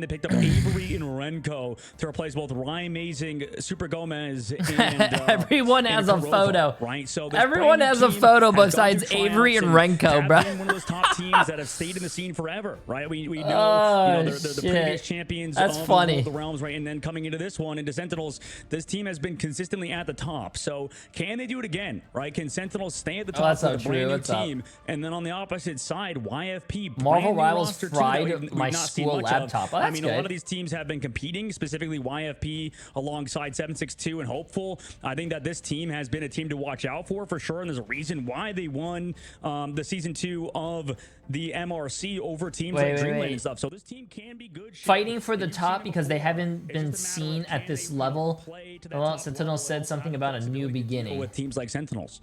They picked up Avery and Renko to replace both Ryan Amazing, Super Gomez, and everyone has a photo. Right? So everyone has a photo besides Avery and Renko, bro. One of those top teams that have stayed in the scene forever, right? We know, they're the previous champions of the realms, right? And then coming into this one, into Sentinels, this team has been consistently at the top. So can they do it again, right? Can Sentinels stay at the top with a brand new team? And then on the opposite side, YFP, Marvel Rivals fried my school laptop. I mean, a lot of these teams have been competing, specifically YFP alongside 762 and Hopeful. I think that this team has been a team to watch out for sure. And there's a reason why they won the season 2 of the MRC over teams like Dreamland and stuff. So this team can be good. Fighting for the top because they haven't been seen at this level. Well, Sentinels said something about a new beginning with teams like Sentinels.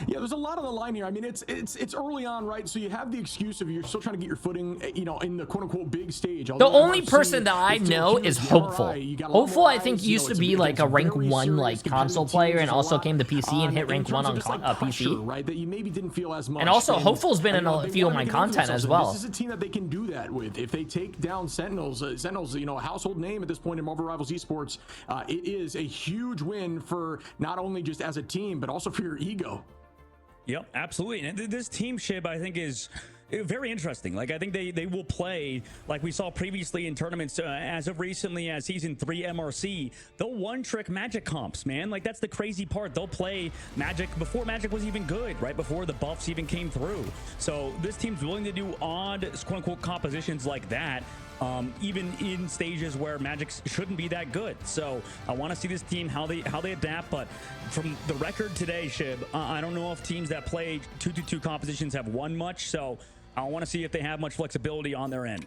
Yeah, there's a lot on the line here. I mean, it's early on, right? So you have the excuse of you're still trying to get your footing, you know, in the quote-unquote big stage. The only person that I know is Hopeful. Hopeful, I think, used to be like a rank 1 like console player, and also came to PC and hit rank 1 on PC. Right, that you maybe didn't feel as much. And also, Hopeful's been in a few of my content as well. This is a team that they can do that with. If they take down Sentinels, Sentinels, you know, a household name at this point in Marvel Rivals Esports, it is a huge win for not only just as a team, but also for your ego. Yep, absolutely. And this team, Shib, I think is very interesting. Like, I think they will play like we saw previously in tournaments as of recently as season 3 MRC. They'll one-trick Magic comps, man. Like, that's the crazy part. They'll play Magic before Magic was even good, right? Before the buffs even came through. So this team's willing to do odd, quote-unquote, compositions like that. Even in stages where Magic shouldn't be that good. So I want to see this team, how they adapt. But from the record today, Shib, I don't know if teams that play 2-2-2 compositions have won much. So I want to see if they have much flexibility on their end.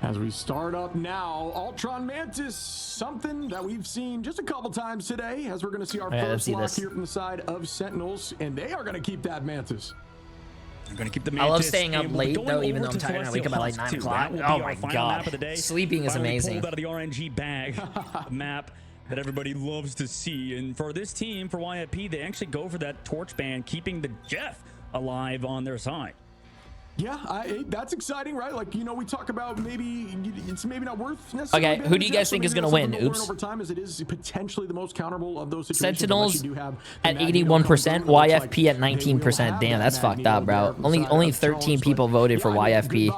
As we start up now, Ultron Mantis, something that we've seen just a couple times today, as we're going to see our first lock here from the side of Sentinels, and they are going to keep that Mantis. I'm gonna keep the Mantis. I love staying up late though, even though I'm tired. I wake up at like 9 o'clock. Oh my god, sleeping is amazing. Pulled out of the RNG bag map that everybody loves to see. And for this team, for YFP, they actually go for that torch ban, keeping the Jeff alive on their side. Yeah, that's exciting, right? Like, you know, we talk about maybe it's maybe not worth necessarily. Okay, who do you guys think is going to win? Oops. Over time, as it is potentially the most counterable of those situations. Sentinels at 81%, YFP at 19%. Damn, that's fucked up, bro. Only 13 people voted for YFP.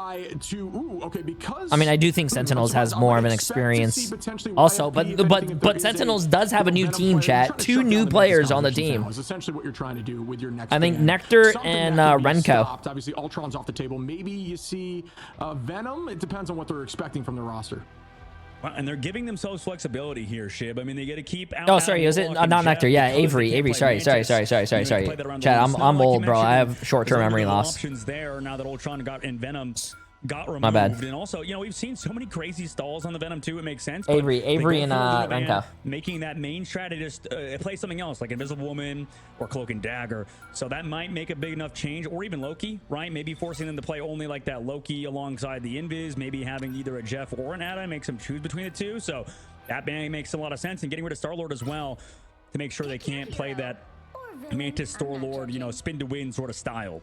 I mean, I do think Sentinels has more of an experience. Also, but Sentinels does have a new team, chat. 2 new players on the team. Essentially what you're trying to do with your next. I think Nectar and Renko. Obviously, Ultron's off the table. Maybe you see Venom. It depends on what they're expecting from the roster. Well, and they're giving themselves flexibility here, Shib. I mean, they get to keep out. Oh, sorry, is it not Nectar? Yeah, Avery. Sorry. Chat, I'm old, bro. I have short-term memory loss. Options there now that Ultron got in Venom. Got removed. My bad. And also, you know, we've seen so many crazy stalls on the Venom too. It makes sense. Avery and Renko. Making that main strategist play something else, like Invisible Woman or Cloak and Dagger. So that might make a big enough change, or even Loki, right? Maybe forcing them to play only like that Loki alongside the Invis. Maybe having either a Jeff or an Ada, makes them choose between the two. So that makes a lot of sense. And getting rid of Star-Lord as well to make sure they can't play that Mantis Star-Lord, you know, spin to win sort of style.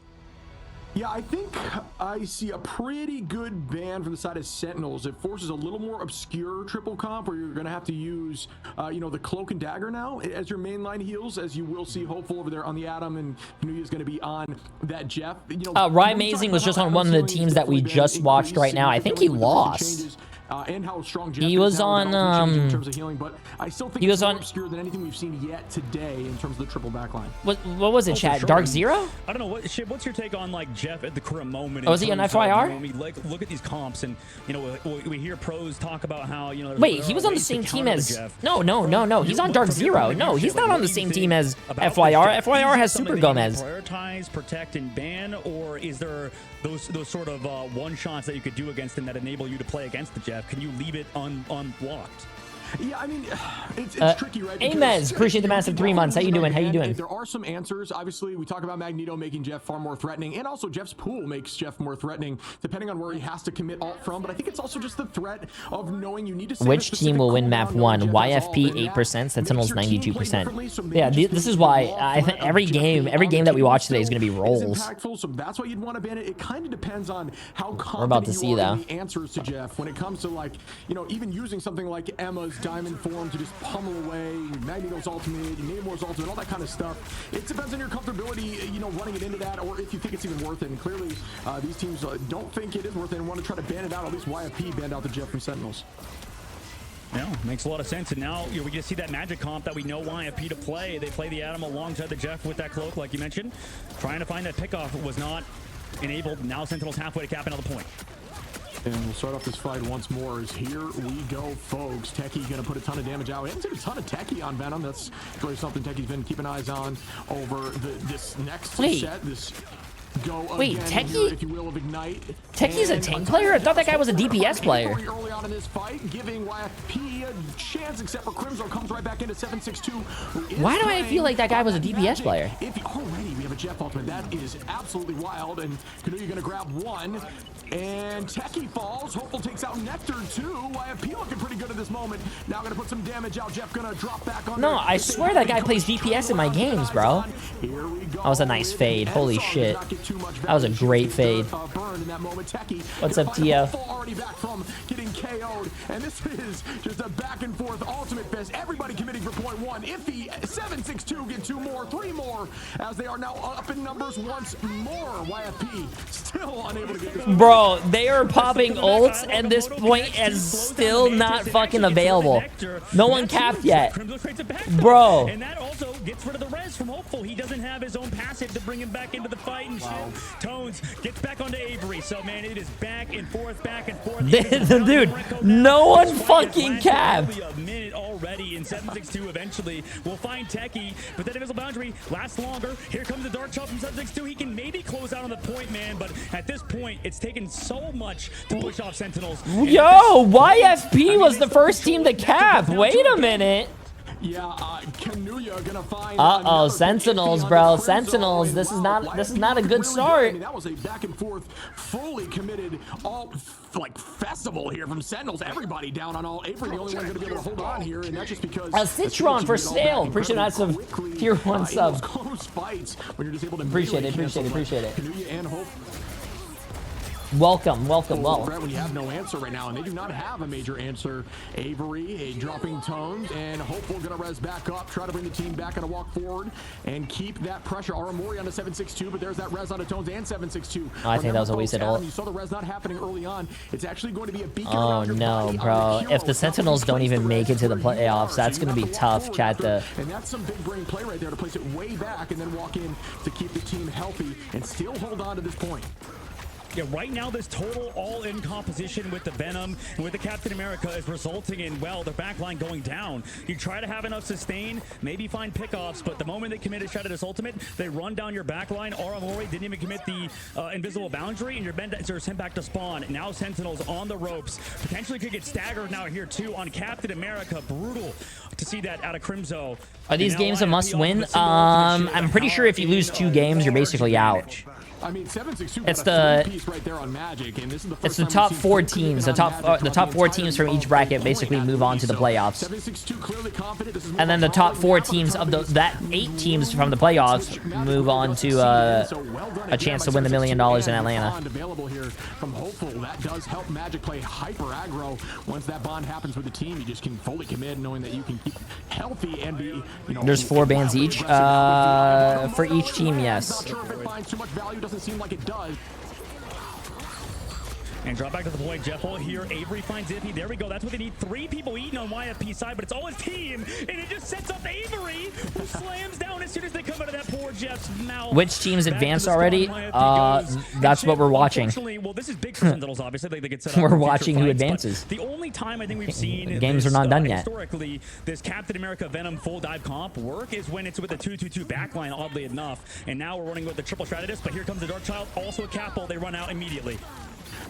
Yeah, I think I see a pretty good ban from the side of Sentinels. It forces a little more obscure triple comp where you're going to have to use, you know, the Cloak and Dagger now as your mainline heals, as you will see Hopeful over there on the Adam, and you know he's going to be on that Jeff. You know, Ryan Amazing was just on one of the teams that we just watched right now. I think he lost. And how strong Jeff he was on in terms of healing, but I still think he was more obscure than anything we've seen yet today in terms of the triple backline. What was it, chat? Dark Zero? I don't know. What's your take on like Jeff at the current moment? Oh, was he on FYR? When we look at these comps, and you know we hear pros talk about how, you know. Wait, he was on the same team as. No. He's on Dark Zero. No, he's not on the same team as FYR. FYR has Super Gomez. Prioritize, protect, and ban, or is there those sort of one shots that you could do against him that enable you to play against the Jeff? Can you leave it unblocked? Yeah, I mean, it's tricky, right? Amez, appreciate the massive 3 months. How you doing? How you doing? There are some answers. Obviously, we talk about Magneto making Jeff far more threatening, and also Jeff's pool makes Jeff more threatening, depending on where he has to commit ult from. But I think it's also just the threat of knowing you need to. Which team will win map 1? YFP 8%, Sentinels 92%. Yeah, this is why I think every game that we watch today is going to be rolls. So that's why you'd want to ban it. It kind of depends on how we're about to see though the answers to Jeff when it comes to, like, you know, even using something like Emma's diamond form to just pummel away Magneto's ultimate, Namor's ultimate, all that kind of stuff. It depends on your comfortability, you know, running it into that, or if you think it's even worth it. And clearly, these teams don't think it is worth it and want to try to ban it out. At least YFP banned out the Jeff from Sentinels. Yeah, makes a lot of sense. And now we get to see that magic comp that we know YFP to play. They play the Adam alongside the Jeff with that cloak, like you mentioned. Trying to find that pickoff was not enabled. Now Sentinels halfway to cap another point. And we'll start off this fight once more. As here we go, folks. Techie gonna put a ton of damage out. We haven't seen a ton of Techie on Venom. That's really something Techie's been keeping eyes on over this next set. This Wait, again, Techie? if you will, of Ignite. Techie's a tank player? I thought that guy was a DPS player. Early on in this fight, giving YFP a chance, except for Crimzo comes right back into 762. Why do I feel like that guy was a DPS player? Already we have a Jeff ultimate. That is absolutely wild. And Canoe, you're gonna grab one. And Techie falls. Hopeful takes out Nectar too. YFP looking pretty good at this moment. Now gonna put some damage out. Jeff gonna drop back on. No, I swear that guy plays DPS in my games, bro. That was a nice fade. Holy shit. That was a great fade. What's up, Tio? Already back from getting KO'd. And this is just a back and forth ultimate fest. Everybody committing for point one. Iffy 762 get 2 more, 3 more, as they are now up in numbers once more. YFP still unable to get this. Bro, they are popping ults, and this point is still not fucking available. No one capped yet. Bro. And that also gets rid of the res from Hopeful. He doesn't have his own passive to bring him back into the fight. And Tones gets back onto Avery. So, man, it is back and forth, back and forth. Dude, no one fucking capped. A minute already in 762. Eventually, we'll find Techie, but that invisible boundary lasts longer. Here comes the dark chop from 762. He can maybe close out on the point, man, but at this point, it's taken so much to push off Sentinels. Yo, YFP was the first team to cap. Wait a minute. Yeah, Kanuya gonna find. Uh-oh, Sentinels, bro. Sentinels. This is not a good start. I mean, that was a back and forth, fully committed, all like festival here from Sentinels. Everybody down on all. Avery, the only one gonna be able to hold on here, and that's just because. Citron for sale. Appreciate that some tier 1 subs. Close fights when you're just able to appreciate it. Kanuya and Hope. Welcome. When you have no answer right now, and they do not have a major answer. Avery, dropping Tones, and Hopeful gonna res back up, try to bring the team back on a walk forward, and keep that pressure. Aramori on the 762, but there's that res on the Tones and 762. Oh, I think that was a wasted ult. You saw the res not happening early on. It's actually going to be a beacon. Oh no, bro! If the Sentinels don't even make it to the playoffs, that's gonna be tough, chat. And that's some big brain play right there to place it way back and then walk in to keep the team healthy and still hold on to this point. Yeah, right now this total all-in composition with the Venom and with the Captain America is resulting in, well, their backline going down. You try to have enough sustain, maybe find pickoffs, but the moment they commit a shot at his ultimate, they run down your backline. Aramori didn't even commit the invisible boundary, and you're sent back to spawn. Now Sentinels on the ropes. Potentially could get staggered now here, too, on Captain America. Brutal to see that out of Crimzo. Are these games a must-win? I'm pretty sure if you lose 2 games, you're basically out. I mean, 762 it's the piece right there on Magic, and this is the it's the top 4 teams. The top 4 teams from each bracket basically move on to the playoffs. 762 clearly confident. This is and then the top 4 teams of that 8 teams from the playoffs move on to a chance to win the $1 million in Atlanta. Available here from Hopeful. That does help Magic play hyper aggro. Once that bond happens with the team, you just can fully commit, knowing that you can keep healthy and be. You know, there's 4 bans each for each team. Yes. Not sure if it finds too much value. Doesn't seem like it does. And drop back to the point. Jeff here. Avery finds Iffy. There we go. That's what they need. 3 people eating on YFP side, but it's all his team. And it just sets up Avery, who slams down as soon as they come out of that poor Jeff's mouth. Which teams advanced already? That's what we're watching. Well, this is big for Sentinels, obviously. They get set up. We're watching who advances. The only time I think we've seen games are not done yet. Historically, this Captain America Venom full dive comp work is when it's with the 2-2-2 backline, oddly enough. And now we're running with the triple strategist, but here comes the Dark Child, also a Capel. They run out immediately.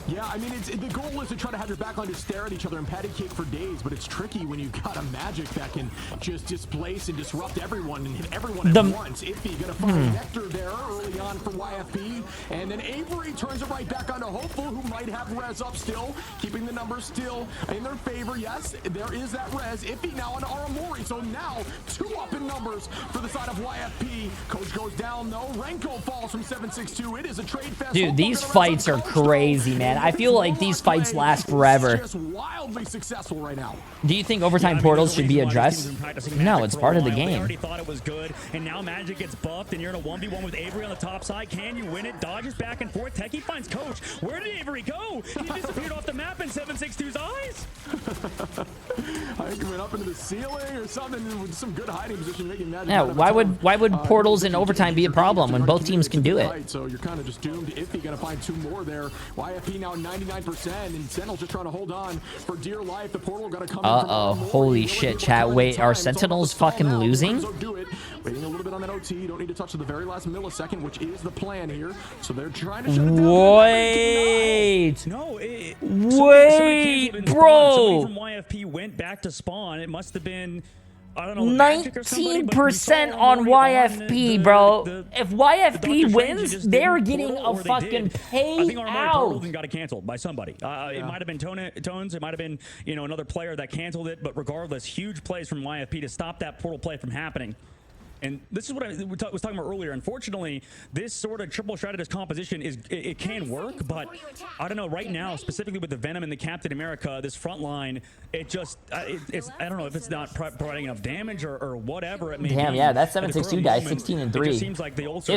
Yeah, I mean, the goal is to try to have your backline just stare at each other and patty cake for days, but it's tricky when you've got a Magic that can just displace and disrupt everyone and hit everyone at once. Iffy gonna find Nectar there early on for YFP, and then Avery turns it right back onto Hopeful, who might have res up still, keeping the numbers still in their favor. Yes, there is that res. Iffy now on Aramori, so now 2 up in numbers for the side of YFP. Coach goes down though. Renko falls from 762. It is a trade fest. Dude, these fights are crazy, man. I feel like these fights last forever. Just wildly successful right now. Do you think overtime portals should be addressed? No, it's part of the They game. already thought it was good, and now Magic gets buffed, and you're in a 1v1 with Avery on the top side. Can you win it? Dodges back and forth. Techie finds Coach. Where did Avery go? He disappeared off the map in 762's eyes. I think he went up into the ceiling or something with some good hiding position, making Magic. Yeah, why would portals in overtime be a problem when both teams can do it? So you're kind of just doomed. Iffy gonna find 2 more there. YFP now 99%, and Sentinels just trying to hold on for dear life. The portal gotta come. Holy shit, chat. Wait, are Sentinels fucking losing? Waiting a little bit on that OT. You don't need to touch to the very last millisecond, which is the plan here. So they're trying to shut it down. Wait, bro. Somebody from YFP went back to spawn. It must have been, I don't know, 19% on YFP, bro. If YFP wins, they're getting a fucking I think payout. got it canceled by somebody. It might have been Tones. It might have been, another player that canceled it. But regardless, huge plays from YFP to stop that portal play from happening. And this is what I was talking about earlier. Unfortunately, this sort of triple strategist composition it can work, but I don't know. Right now, specifically with the Venom and the Captain America, this front line, it just it's I don't know if it's not providing enough damage or whatever it may be. Damn, yeah, that 762 guy, 16-3. Seems like the old I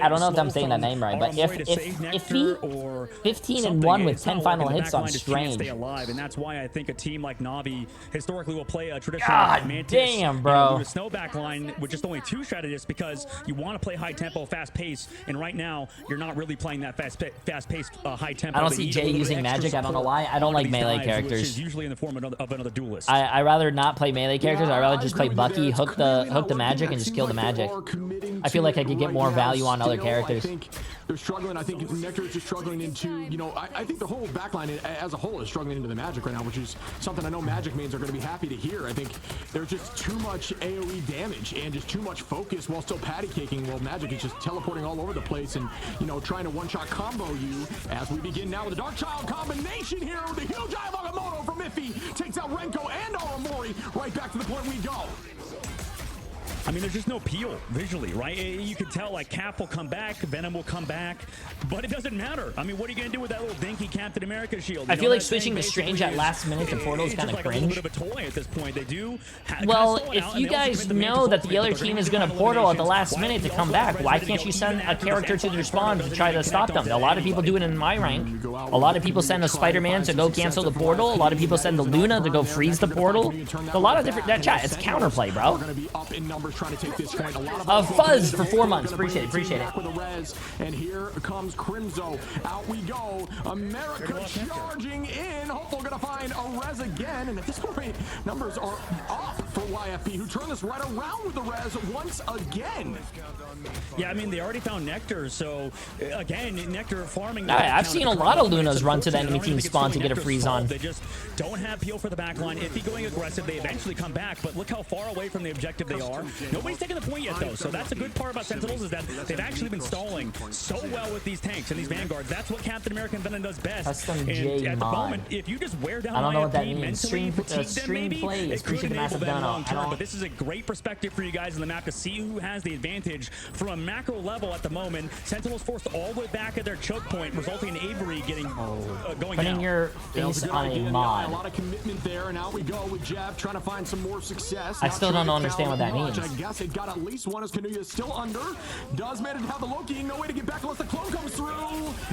don't know if I'm saying that name right, but if he 15-1 with 10 final hits on Strange. Stay alive, and that's why I think a team like Na'Vi historically will play a traditional Mantis, damn, bro. Snow back line with just only 2 strategists because you want to play high tempo, fast pace, and right now you're not really playing that fast paced, high tempo. I don't see Jay using magic. I don't know why. I don't like melee characters. Which is usually in the form of another duelist. I rather not play melee characters. I'd rather just play Bucky, hook the magic, and just kill the magic. I feel like I could get more value on other characters. They're struggling. I think Nectar is just struggling into, I think the whole backline as a whole is struggling into the Magic right now, which is something I know Magic mains are going to be happy to hear. I think there's just too much AoE damage and just too much focus while still patty caking, while Magic is just teleporting all over the place and, trying to one-shot combo you as we begin now with the Dark Child combination here with the huge Eye of Agamotto from Iffy. Takes out Renko and Aramori. Right back to the point we go. I mean, there's just no peel visually, right? You can tell, like, Cap will come back, Venom will come back, but it doesn't matter. I mean, what are you going to do with that little dinky Captain America shield? I feel like switching to Strange at last minute to Portal is kind of cringe. A little bit of a toy at this point. They do. Well, if you guys know that the other team is going to Portal at the last minute to come back, why can't you send a character to their spawn to try to stop them? A lot of people do it in my rank. A lot of people send a Spider-Man to go cancel the portal. A lot of people send the Luna to go freeze the portal. A lot of different... That chat, it's counterplay, bro. Fuzz for 4 months. Appreciate it. And here comes Crimzo. Out we go. America charging in. Hopeful gonna find a res again. And at this point, numbers are off for YFP, who turned this right around with the res once again. Yeah, I mean, they already found Nectar, so again, Nectar farming. I've seen a lot of Lunas run to the enemy team spawn to get a freeze on. They just don't have peel for the backline. If he going aggressive, they eventually come back, but look how far away from the objective they are. Nobody's taking the point yet, though, so that's a good part about Sentinels is that they've actually been stalling so well with these tanks and these vanguards. That's what Captain America and Venom does best. Custom and J at the mod. moment, if you just wear down I don't know what that YFP means. mentally, fatigue them Stream maybe, plays. it could Appreciate the enable massive them dono. long term, but this is a great perspective for you guys in the map to see who has the advantage from a macro level at the moment. Sentinels forced all the way back at their choke point, resulting in Avery getting going Putting down. your face on a mod. A lot of commitment there, and out we go with Jab trying to find some more success. I still don't understand what that means. I guess it got at least one as Kanuya is still under. Does manage to have the Loki. No way to get back unless the clone comes through.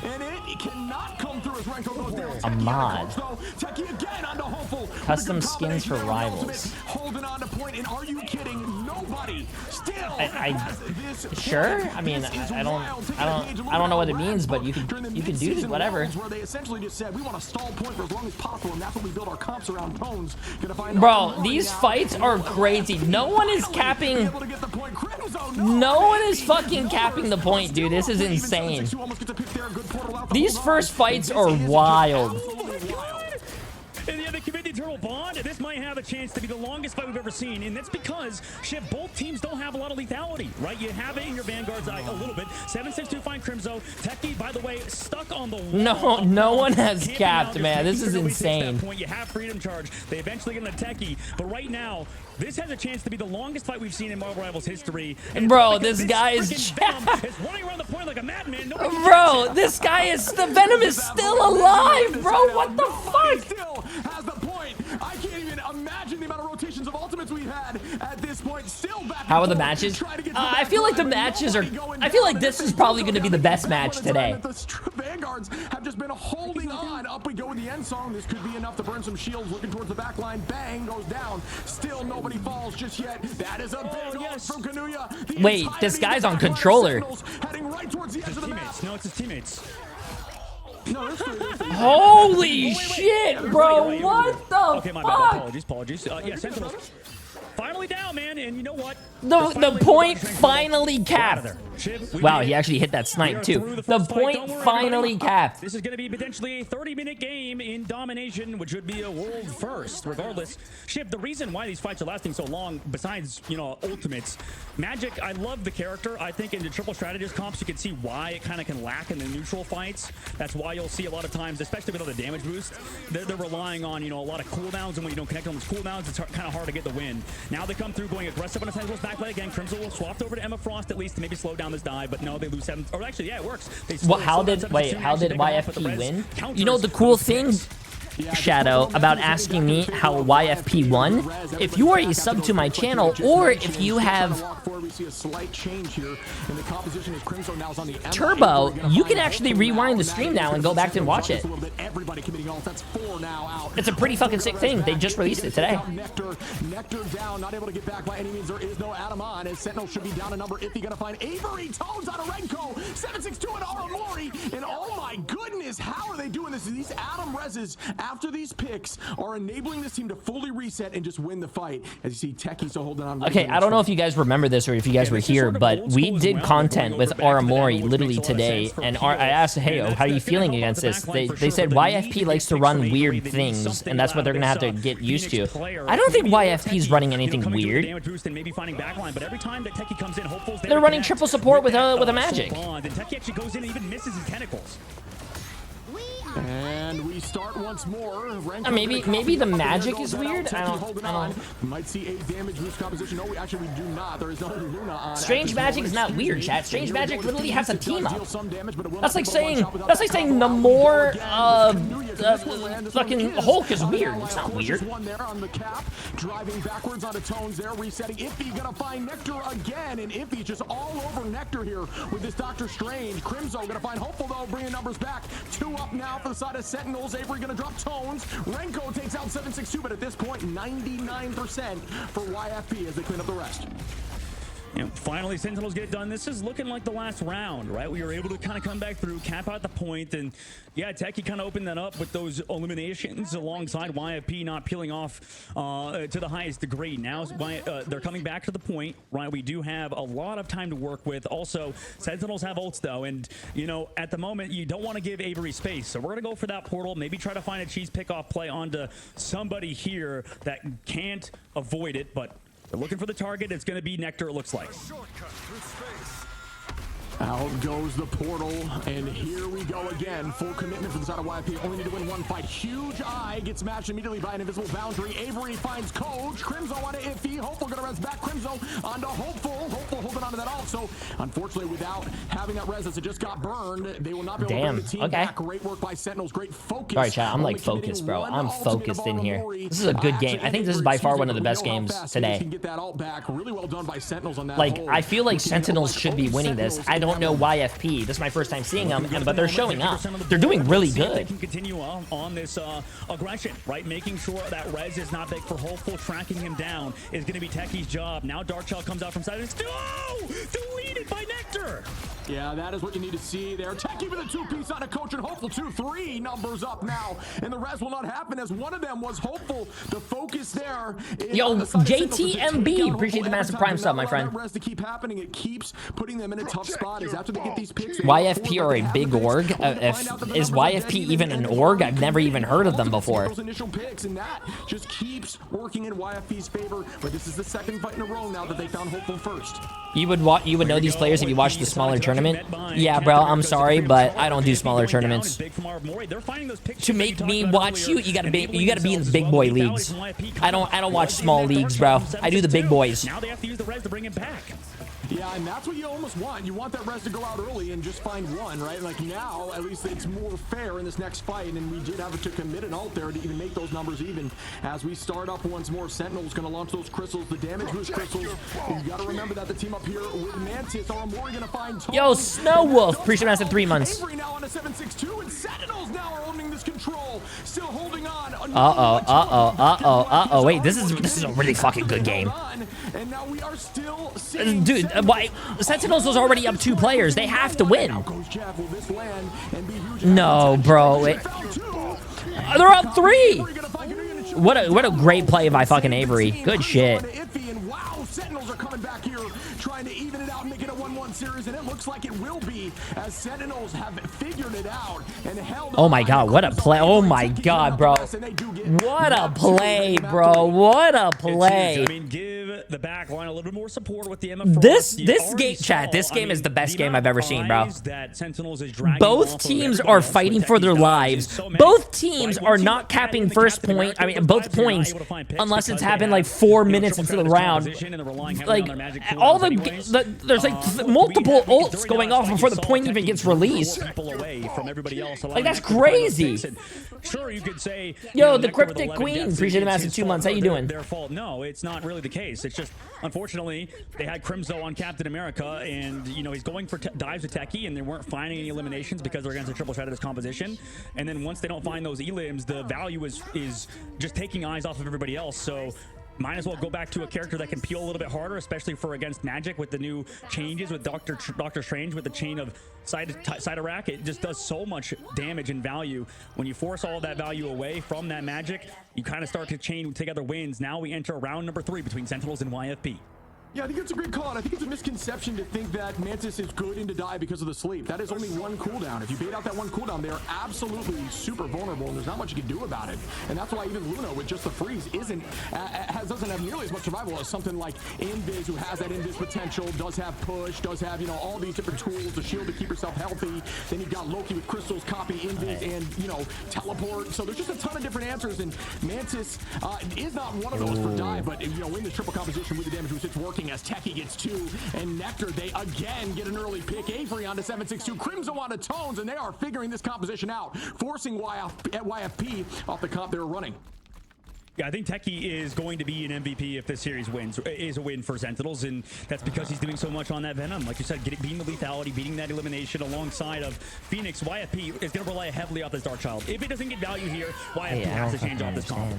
And it cannot come through as Renko goes down. A mod. Techie again onto Hopeful. Custom skins for rivals. Holding on to point, and are you kidding? Nobody still Sure. I mean, I don't know what it means, but you can do whatever. Where they essentially just said we want to stall point for as long as possible, and that's what we build our comps around. Tones. Bro, these fights are crazy. No one is capping. No one is fucking capping the point, dude. This is insane. These first fights are wild. And the committee turtle bond, this might have a chance to be the longest fight we've ever seen, and that's because both teams don't have a lot of lethality, right? You have it in your Vanguard's eye a little bit. 762 find Crimzo. Techie, by the way, stuck on the wall. No one has capped, man. This is insane. You have freedom charge. They eventually get a Techie, but right now, this has a chance to be the longest fight we've seen in Marvel Rivals history. And bro, this guy is running around the point like a madman. Bro, this guy is the Venom is still alive, bro. What the fuck? Still has the point. I can't even imagine the amount of rotations of ultimates we've had at this point. Still back. How are the matches? I feel like the matches are. I feel like this is probably going to be the best match today. The Vanguards have just been holding on. Up we go with the end song. This could be enough to burn some shields. Looking towards the back line. Bang goes down. Still nobody falls just yet. That is a big loss from Kanuya. Wait, this guy's on controller. Heading right towards the edge of the map. No, it's his teammates. Holy shit, bro! What the okay, my bad. Apologies. Yeah, Sentinels finally down, man. And you know what? The point finally capped. Wow, he actually hit that snipe too. The point finally capped. This is going to be potentially a 30-minute game in domination, which would be a world first, regardless. The reason why these fights are lasting so long, besides, ultimates, Magic, I love the character. I think in the triple strategist comps, you can see why it kind of can lack in the neutral fights. That's why you'll see a lot of times, especially with all the damage boost, they're relying on, a lot of cooldowns, and when you don't connect on those cooldowns, it's kind of hard to get the win. Now they come through going aggressive on the Sentinels backplay again. Crimson will swapped over to Emma Frost at least to maybe slow down this dive, but no, they lose 7. Or actually, yeah, it works. How did YFP win? You know the cool thing, Shadow, about asking me how YFP won? If you are a sub to my channel, or if you have Turbo, you can actually rewind the stream now and go back and watch it. It's a pretty fucking sick thing. They just released it today. Nectar down, not able to get back by any means. There is no Adam on, as Sentinel should be down a number. If he gonna find Avery, Tones out of Renko, 762 and Aramori, and oh my goodness, how are they doing this? These Adam reses after these picks are enabling this team to fully reset and just win the fight. As you see, Techie still holding on. Okay, I don't know if you guys remember this or if you guys were here, but we did content with Aramori literally today, and I asked, hey, how are you feeling against this? They said YFP likes to run weird things, and that's what they're gonna have to get used to. I don't think YFP's running anything weird. They're running triple support with a magic. And we start once more. Maybe the magic is weird. I don't. Might see a damage boost composition. No, actually we do not. There is no Luna on. Strange magic is not weird, chat. Strange magic literally has a team up. That's like saying the more fucking Hulk is weird. It's not weird. One there on the cap, driving backwards onto Tones there, resetting. Iffy gonna find Nectar again, and Iffy just all over Nectar here with this Doctor Strange. Crimzo gonna find Hopeful though, bringing numbers back. 2 up now for the side of Sentinels. Avery gonna drop Tones. Renko takes out 762, but at this point, 99% for YFP as they clean up the rest. Finally, Sentinels get it done. This is looking like the last round, right? We were able to kind of come back through, cap out the point, and yeah, Techie kind of opened that up with those eliminations alongside YFP not peeling off to the highest degree. Now they're coming back to the point, right? We do have a lot of time to work with. Also, Sentinels have ults though, and at the moment, you don't want to give Avery space. So we're going to go for that portal, maybe try to find a cheese pickoff play onto somebody here that can't avoid it, but they're looking for the target. It's going to be Nectar, it looks like. Out goes the portal, and here we go again. Full commitment for the side of YFP. Only need to win one fight. Huge eye gets matched immediately by an invisible boundary. Avery finds Coach. Crimzo onto Iffy. Hopeful gonna res back. Crimzo onto Hopeful. Hopeful holding onto that also. Unfortunately, without having that res as it just got burned, they will not be able to bring the team back. Great work by Sentinels. Great focus. All right, chat. I'm like focused, bro. I'm focused in here. This is a good game. I think this is by far one of the best games today. Get that ult back. Really well done by Sentinels on that. Like, I feel like Sentinels should be winning this. I don't know YFP. This is my first time seeing them, but they're showing up. They're doing really good. They can continue on this aggression, right? Making sure that Rez is not big for Hopeful. Tracking him down is going to be Techie's job. Now Darkchild comes out from side. It's deleted by Nectar. Yeah, that is what you need to see there. Techie with a 2-piece on a coach and Hopeful 2-3 numbers up now, and the rest will not happen as one of them was Hopeful. The focus there. Yo, JTMB, appreciate the massive prime sub, my friend. Rest to keep happening. It keeps putting them in a tough spot. Is after they get these picks. YFP are a big org. Is YFP even an org? I've never even heard of them before. Those initial picks, and that just keeps working in YFP's favor. But this is the second fight in a row now that they found Hopeful first. You would know these players if you watched the smaller tournament. Yeah, bro, I'm sorry, but I don't do smaller tournaments. To make me watch you, you gotta be in the big boy leagues. I don't watch small leagues, bro. I do the big boys. Now they have to use the res to bring him back. Yeah, and that's what you almost want. You want that res to go out early and just find one, right? Like now, at least it's more fair in this next fight, and we did have to commit an ult there to even make those numbers even. As we start up once more, Sentinel's going to launch those crystals, the damage boost crystals. You got to remember that the team up here with Mantis are more going to find. Yo, Snow Wolf, appreciate massive 3 months. Avery now on a 762, and Sentinels now are owning this control, still holding on. Wait, this is a really fucking good game. And now we are still seeing. Dude, why? Sentinels was already up 2 players. They have to win. No, bro. They're up 3. What a great play by fucking Avery. Good shit. Sentinels are coming back here, trying to even it out and make it a 1-1 series, and it looks like it will be, as Sentinels have figured it out and held. Oh my god, what a play. Oh my god, bro. What a play, bro. What a play. I mean, give the back line a little bit more support with the MF. This game, chat, this game is the best game I've ever seen, bro. Both teams are fighting for their lives. Both teams are not capping first point. I mean, both points, unless it's happened like 4 minutes into the round. Like all there's like multiple ults going off before the point even gets released. Like that's crazy. Sure, you could say, yo, the Cryptic Queen, appreciate the massive 2 months. How you doing? Their fault. No, it's not really the case. It's just, unfortunately, they had Crimzo on Captain America, and he's going for dives with Techie, and they weren't finding any eliminations because they're against a triple threat of this composition. And then once they don't find those elims, the value is just taking eyes off of everybody else. So might as well go back to a character that can peel a little bit harder, especially for against Magic with the new changes with Doctor Strange with the chain of side rack. It just does so much damage and value. When you force all of that value away from that Magic, you kind of start to chain together wins. Now we enter round number 3 between Sentinels and YFP. Yeah, I think it's a great call, and I think it's a misconception to think that Mantis is good into die because of the sleep. That is only 1 cooldown. If you bait out that 1 cooldown, they are absolutely super vulnerable, and there's not much you can do about it. And that's why even Luna, with just the freeze, doesn't have nearly as much survival as something like Invis, who has that Invis potential, does have push, does have all these different tools, the shield to keep yourself healthy. Then you've got Loki with crystals, copy Invis, and teleport. So there's just a ton of different answers, and Mantis is not one of those for die, but in this triple composition with the damage which it's working. As Techie gets 2, and Nectar, they again get an early pick. Avery onto 762, Crimzo onto Tones, and they are figuring this composition out, forcing YFP off the comp they were running. Yeah, I think Techie is going to be an MVP if this series is a win for Sentinels, and that's because he's doing so much on that Venom. Like you said, beating the lethality, beating that elimination alongside of Phoenix. YFP is going to rely heavily off this Darkchild. If it doesn't get value here, YFP has to change off this comp.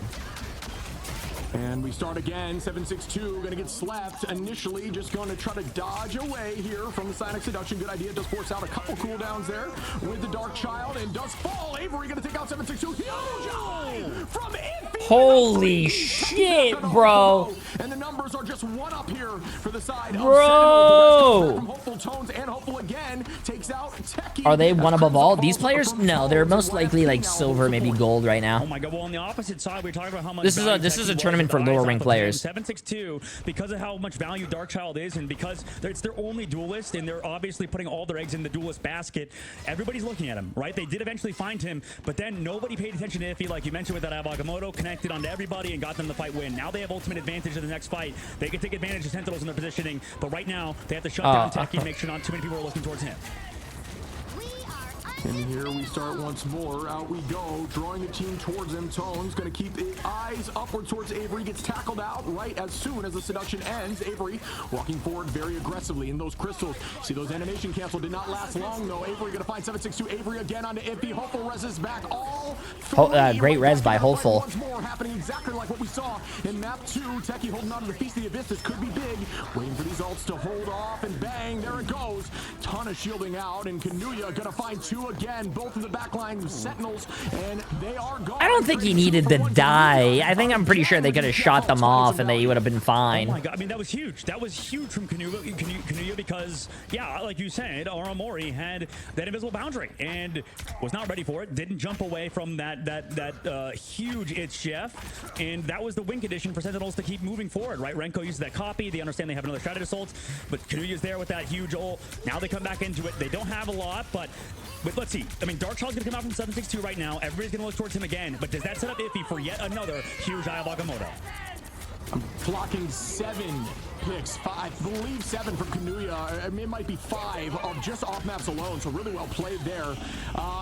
And we start again. 762 going to get slapped initially. Just going to try to dodge away here from the Psionic Seduction. Good idea. Does force out a couple cooldowns there with the Darkchild, and does fall. Avery going to take out 762. Huge from Iffy. Holy shit, bro. And the numbers are just 1 up here for the side of bro. From Hopeful Tones, and Hopeful again takes out Techie. Are they 1 above all? These players? No, they're most likely like silver, maybe gold right now. Oh my god, well on the opposite side, we're talking about how much this is a tournament for lower rank players. 762, because of how much value Darkchild is, and because it's their only duelist, and they're obviously putting all their eggs in the duelist basket, everybody's looking at him, right? They did eventually find him, but then nobody paid attention to Iffy, like you mentioned with that Avagamoto, connected onto everybody and got them the fight win. Now they have ultimate advantage in the next fight. They can take advantage of Sentinels in their positioning, but right now they have to shut down Techie and make sure not too many people are looking towards him. And here we start once more. Out we go, drawing the team towards him. Tone's going to keep the eyes upward towards Avery. Gets tackled out right as soon as the seduction ends. Avery walking forward very aggressively in those crystals. See those animation cancel did not last long though. Avery going to find 762. Avery again onto Iffy. Hopeful res is back. All great res by Hopeful. Once more happening exactly like what we saw in map 2. Techie holding on to the Feast of the Abyss. This could be big. Waiting for these ults to hold off and bang. There it goes. Ton of shielding out and Kanuya going to find 2 again. Both of the backline Sentinels and they are gone. I don't think he needed to die. I think I'm pretty sure they could have shot them off and they would have been fine. Oh my god, I mean, that was huge. That was huge from Kanuya because, yeah, like you said, Aramori had that invisible boundary and was not ready for it. Didn't jump away from that huge It's Jeff. And that was the win condition for Sentinels to keep moving forward, right? Renko uses that copy. They understand they have another Shrouded Assault, but Kanuya's there with that huge ult. Now they come back into it. They don't have a lot, but let's see. I mean, Dark Child's going to come out from 762 right now. Everybody's going to look towards him again, but does that set up Iffy for yet another huge Eye of Agamotto? I'm clocking 7 picks. I believe 7 from Kanuya. It might be 5 of just off maps alone, so really well played there.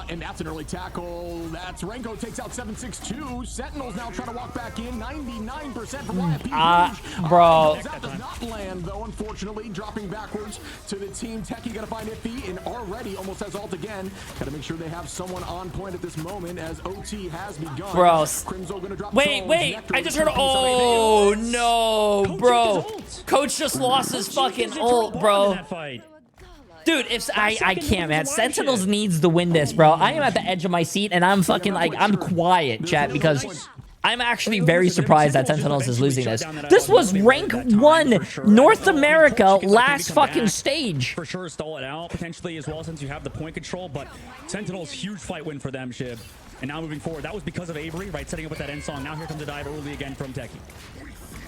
And that's an early tackle. That's Renko takes out 762. Sentinels now trying to walk back in. 99% from YFP. Bro. That does not land, though, unfortunately. Dropping backwards to the team. Techie got to find Iffy, and already almost has ult again. Got to make sure they have someone on point at this moment as OT has begun. Bro. Gonna drop wait. Nectar I just heard. Oh, no, bro. Coach just lost his fucking ult, bro. Dude, if I can't, man. Sentinels needs to win this, bro. I am at the edge of my seat, and I'm fucking like, I'm quiet, chat, because I'm actually very surprised that Sentinels is losing this. This was rank 1 North America last fucking stage. For sure, stall it out potentially as well since you have the point control, but Sentinels, huge fight win for them, Shib. And now moving forward, that was because of Avery, right? Setting up with that end song. Now here comes a dive early again from Techie.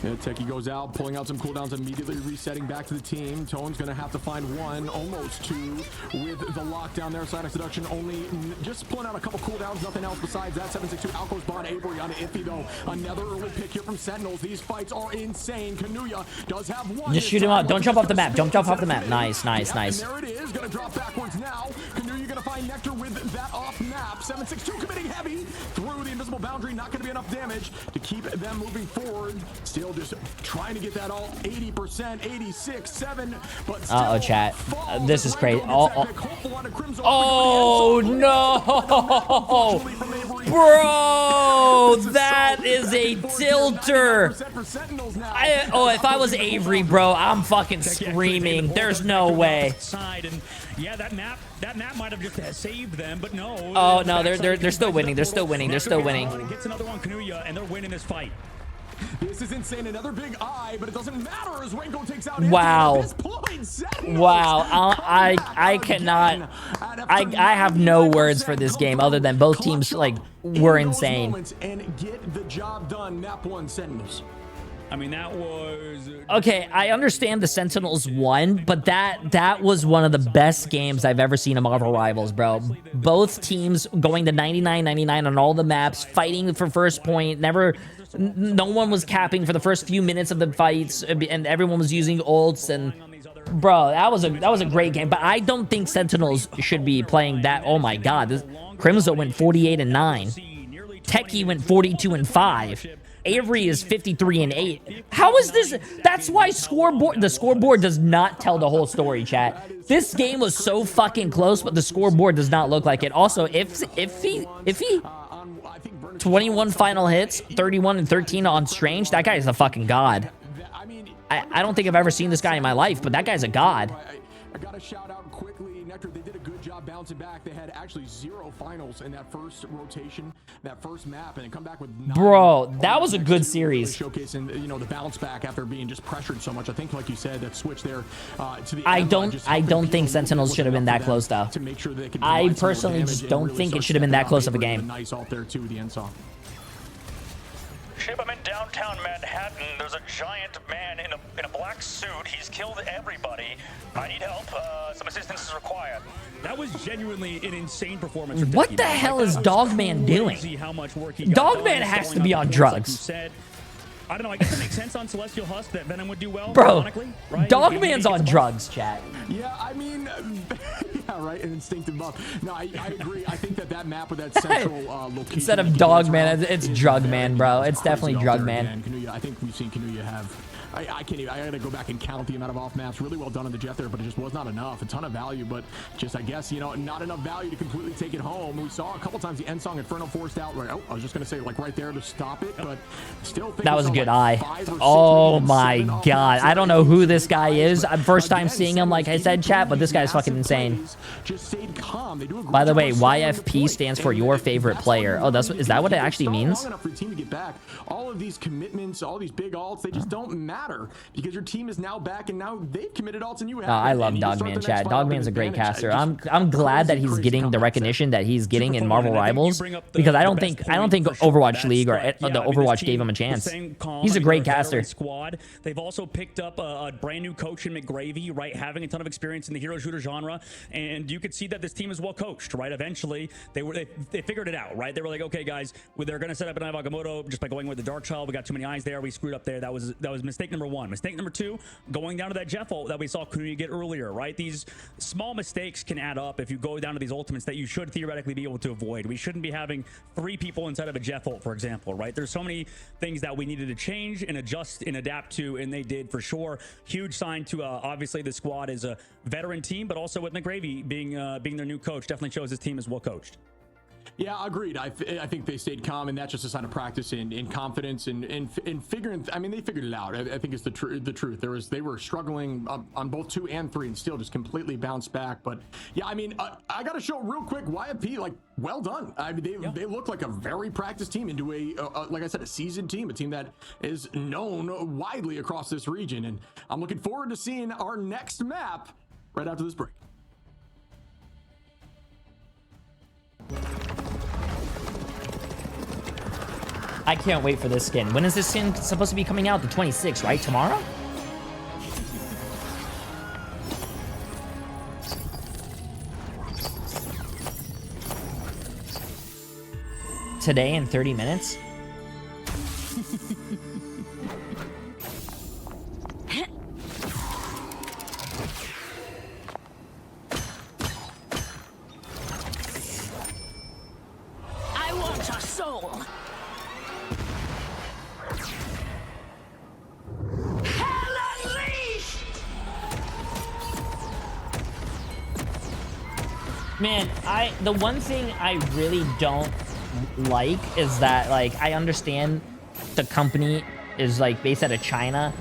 Yeah, Techie goes out, pulling out some cooldowns, immediately resetting back to the team. Tone's going to have to find 1, almost 2, with the lockdown there. Sonic Seduction only just pulling out a couple cooldowns, nothing else besides that. 762 Alco's Bond Avery on Iffy, though. Another early pick here from Sentinels. These fights are insane. Kanuya does have 1. Just shoot him out. Don't jump off the map. Don't jump off the map. Nice. And there it is. Going to drop backwards now. Kanuya going to find Nectar with that off map. 762 committing heavy through the invisible boundary. Not going to be enough damage to keep them moving forward. Still just trying to get that all 80%, 86, 7, but still. Uh-oh, chat. This is crazy. Oh no! Bro, that is a tilter. If I was Avery, bro, I'm fucking screaming. There's no way. Yeah, that map might have just saved them, but no. Oh no, they're still winning. They're still winning. They're still winning. Gets another one, Kanuya, and they're winning this fight. This is insane. Another big eye, but it doesn't matter as Renko takes out. Wow. Wow. I cannot. I have no words for this game other than both teams like were insane. And get the job done. Map 1 Sentinels. I mean, that was... Okay, I understand the Sentinels won, but that was one of the best games I've ever seen in Marvel Rivals, bro. Both teams going to 99-99 on all the maps, fighting for first point. No one was capping for the first few minutes of the fights, and everyone was using ults. And bro, that was a great game. But I don't think Sentinels should be playing that. Oh my God, Crimzo went 48-9. Techie went 42-5. Avery is 53-8. How is this? That's why the scoreboard does not tell the whole story, chat. This game was so fucking close, but the scoreboard does not look like it. Also, if he 21 final hits, 31-13 on Strange, that guy is a fucking god. I don't think I've ever seen this guy in my life, but that guy's a god. I got to shout out quickly, Nectar. They did a good job bouncing back. They had actually 0 finals in that first rotation, that first map, and then come back with 9. Bro, that was a good series. Showcasing, the bounce back after being just pressured so much. I think, like you said, that switch there to the. I don't think Sentinels should have been that close, though. To make sure they can. I personally just don't think it should have been that close of a game. Nice off there too, the end song. Ship, I'm in downtown Manhattan. There's a giant man in a black suit. He's killed everybody. I need help. Some assistance is required. That was genuinely an insane performance. What the hell is Dogman doing? Dogman has to be on drugs. I don't know. I guess it makes sense on Celestial Husk that Venom would do well. Bro, Ironically, right? Dogman's on drugs, chat. Yeah, I mean, yeah, right, an instinctive buff. No, I agree. I think that map with that central location. Instead of Dogman, it's Drugman, bro. It's definitely Drugman. Kanuya, I think we've seen Kanuya have. I can't even. I gotta go back and count the amount of off maps. Really well done on the Jet there, but it just was not enough. A ton of value, but just I guess not enough value to completely take it home. We saw a couple times the end song Inferno forced out. Right. Oh, I was just gonna say like right there to stop it, but still. Think that was a good eye. Oh my god, I don't know who this guy is. I'm first time seeing him, like I said, chat, but this guy's fucking insane. By the way, YFP stands for your favorite player. Oh, is that what it actually means? All of these commitments, all these big alts, they just don't matter because your team is now back and now they've committed alts and you have. I love Dogman, chat. Dogman's a great caster. I'm glad that he's getting the recognition that he's getting in Marvel Rivals because I don't think Overwatch League or the Overwatch gave him a chance. He's a great caster. Squad. They've also picked up a brand new coach in McGravy, right? Having a ton of experience in the hero shooter genre, and you could see that this team is well coached, right? Eventually, they figured it out, right? They were like, okay, guys, they're gonna set up an Agamotto just by going with the Dark Child. We got too many eyes there. We screwed up there. That was mistake number one. Mistake number two, going down to that Jeff ult that we saw Kanuya get earlier, right? These small mistakes can add up if you go down to these ultimates that you should theoretically be able to avoid. We shouldn't be having 3 people inside of a Jeff ult, for example, right? There's so many things that we needed to change and adjust and adapt to, and they did for sure. Huge sign to obviously the squad is a veteran team, but also with McGravy being their new coach, definitely shows this team is well coached. Yeah, agreed. I think they stayed calm, and that's just a sign of practice in confidence and figuring. I mean, they figured it out. I think it's the truth. They were struggling on both 2 and 3, and still just completely bounced back. But yeah, I mean, I got to show real quick. YFP, like, well done. I mean, they look like a very practiced team into like I said, a seasoned team, a team that is known widely across this region. And I'm looking forward to seeing our next map right after this break. I can't wait for this skin. When is this skin supposed to be coming out? The 26th, right? Tomorrow? Today in 30 minutes? I want your soul. Man, the one thing I really don't like is that, like, I understand the company is like based out of China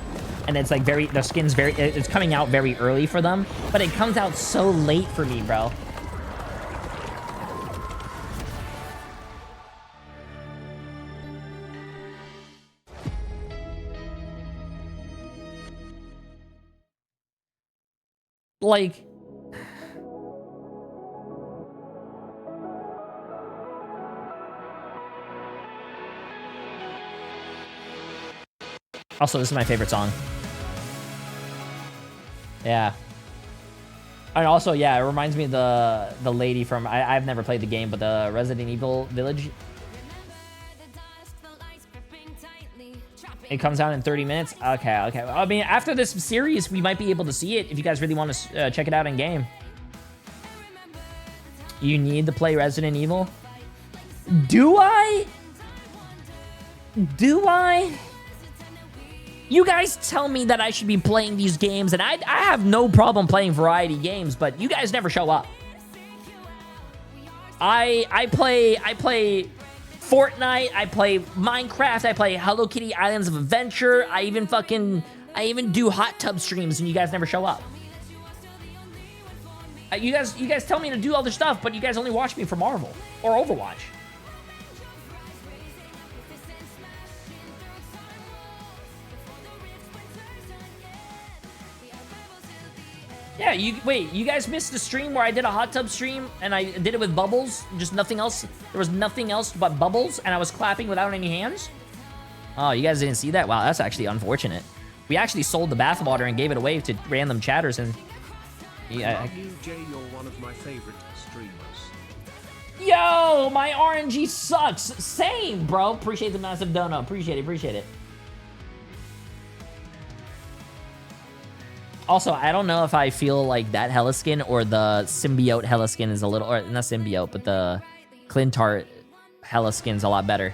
and it's like the skin's it's coming out very early for them, but it comes out so late for me, bro. Like, also, this is my favorite song. Yeah. And also, yeah, it reminds me of the lady from, I've never played the game, but the Resident Evil Village. It comes out in 30 minutes? Okay. I mean, after this series, we might be able to see it if you guys really want to check it out in game. You need to play Resident Evil? Do I? You guys tell me that I should be playing these games, and I have no problem playing variety games, but you guys never show up. I play Fortnite, I play Minecraft, I play Hello Kitty Islands of Adventure, I even do hot tub streams, and you guys never show up. You guys tell me to do all this stuff, but you guys only watch me for Marvel or Overwatch. Yeah, you guys missed the stream where I did a hot tub stream and I did it with bubbles, just nothing else. There was nothing else but bubbles and I was clapping without any hands. Oh, you guys didn't see that? Wow, that's actually unfortunate. We actually sold the bathwater and gave it away to random chatters and... Yeah. Jay, you're one of my favorite streamers. Yo, my RNG sucks. Same, bro. Appreciate the massive dono. Appreciate it. Also, I don't know if I feel like that Hellaskin or the symbiote Hellaskin is a little, or not symbiote, but the Clintart Hellaskin's a lot better.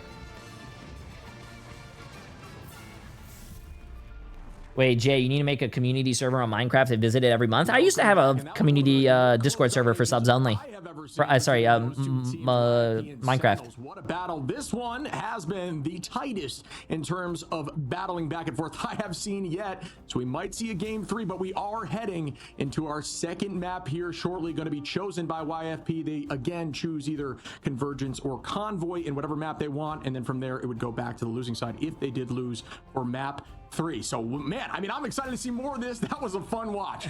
Wait, Jay, you need to make a community server on Minecraft and visit it every month. I used to have a community Discord server for subs only. Sorry, Minecraft. What a battle. This one has been the tightest in terms of battling back and forth I have seen yet. So we might see a game 3, but we are heading into our second map here shortly, going to be chosen by YFP. They again choose either Convergence or Convoy in whatever map they want, and then from there it would go back to the losing side if they did lose for map 3. So man, I mean, I'm excited to see more of this. That was a fun watch.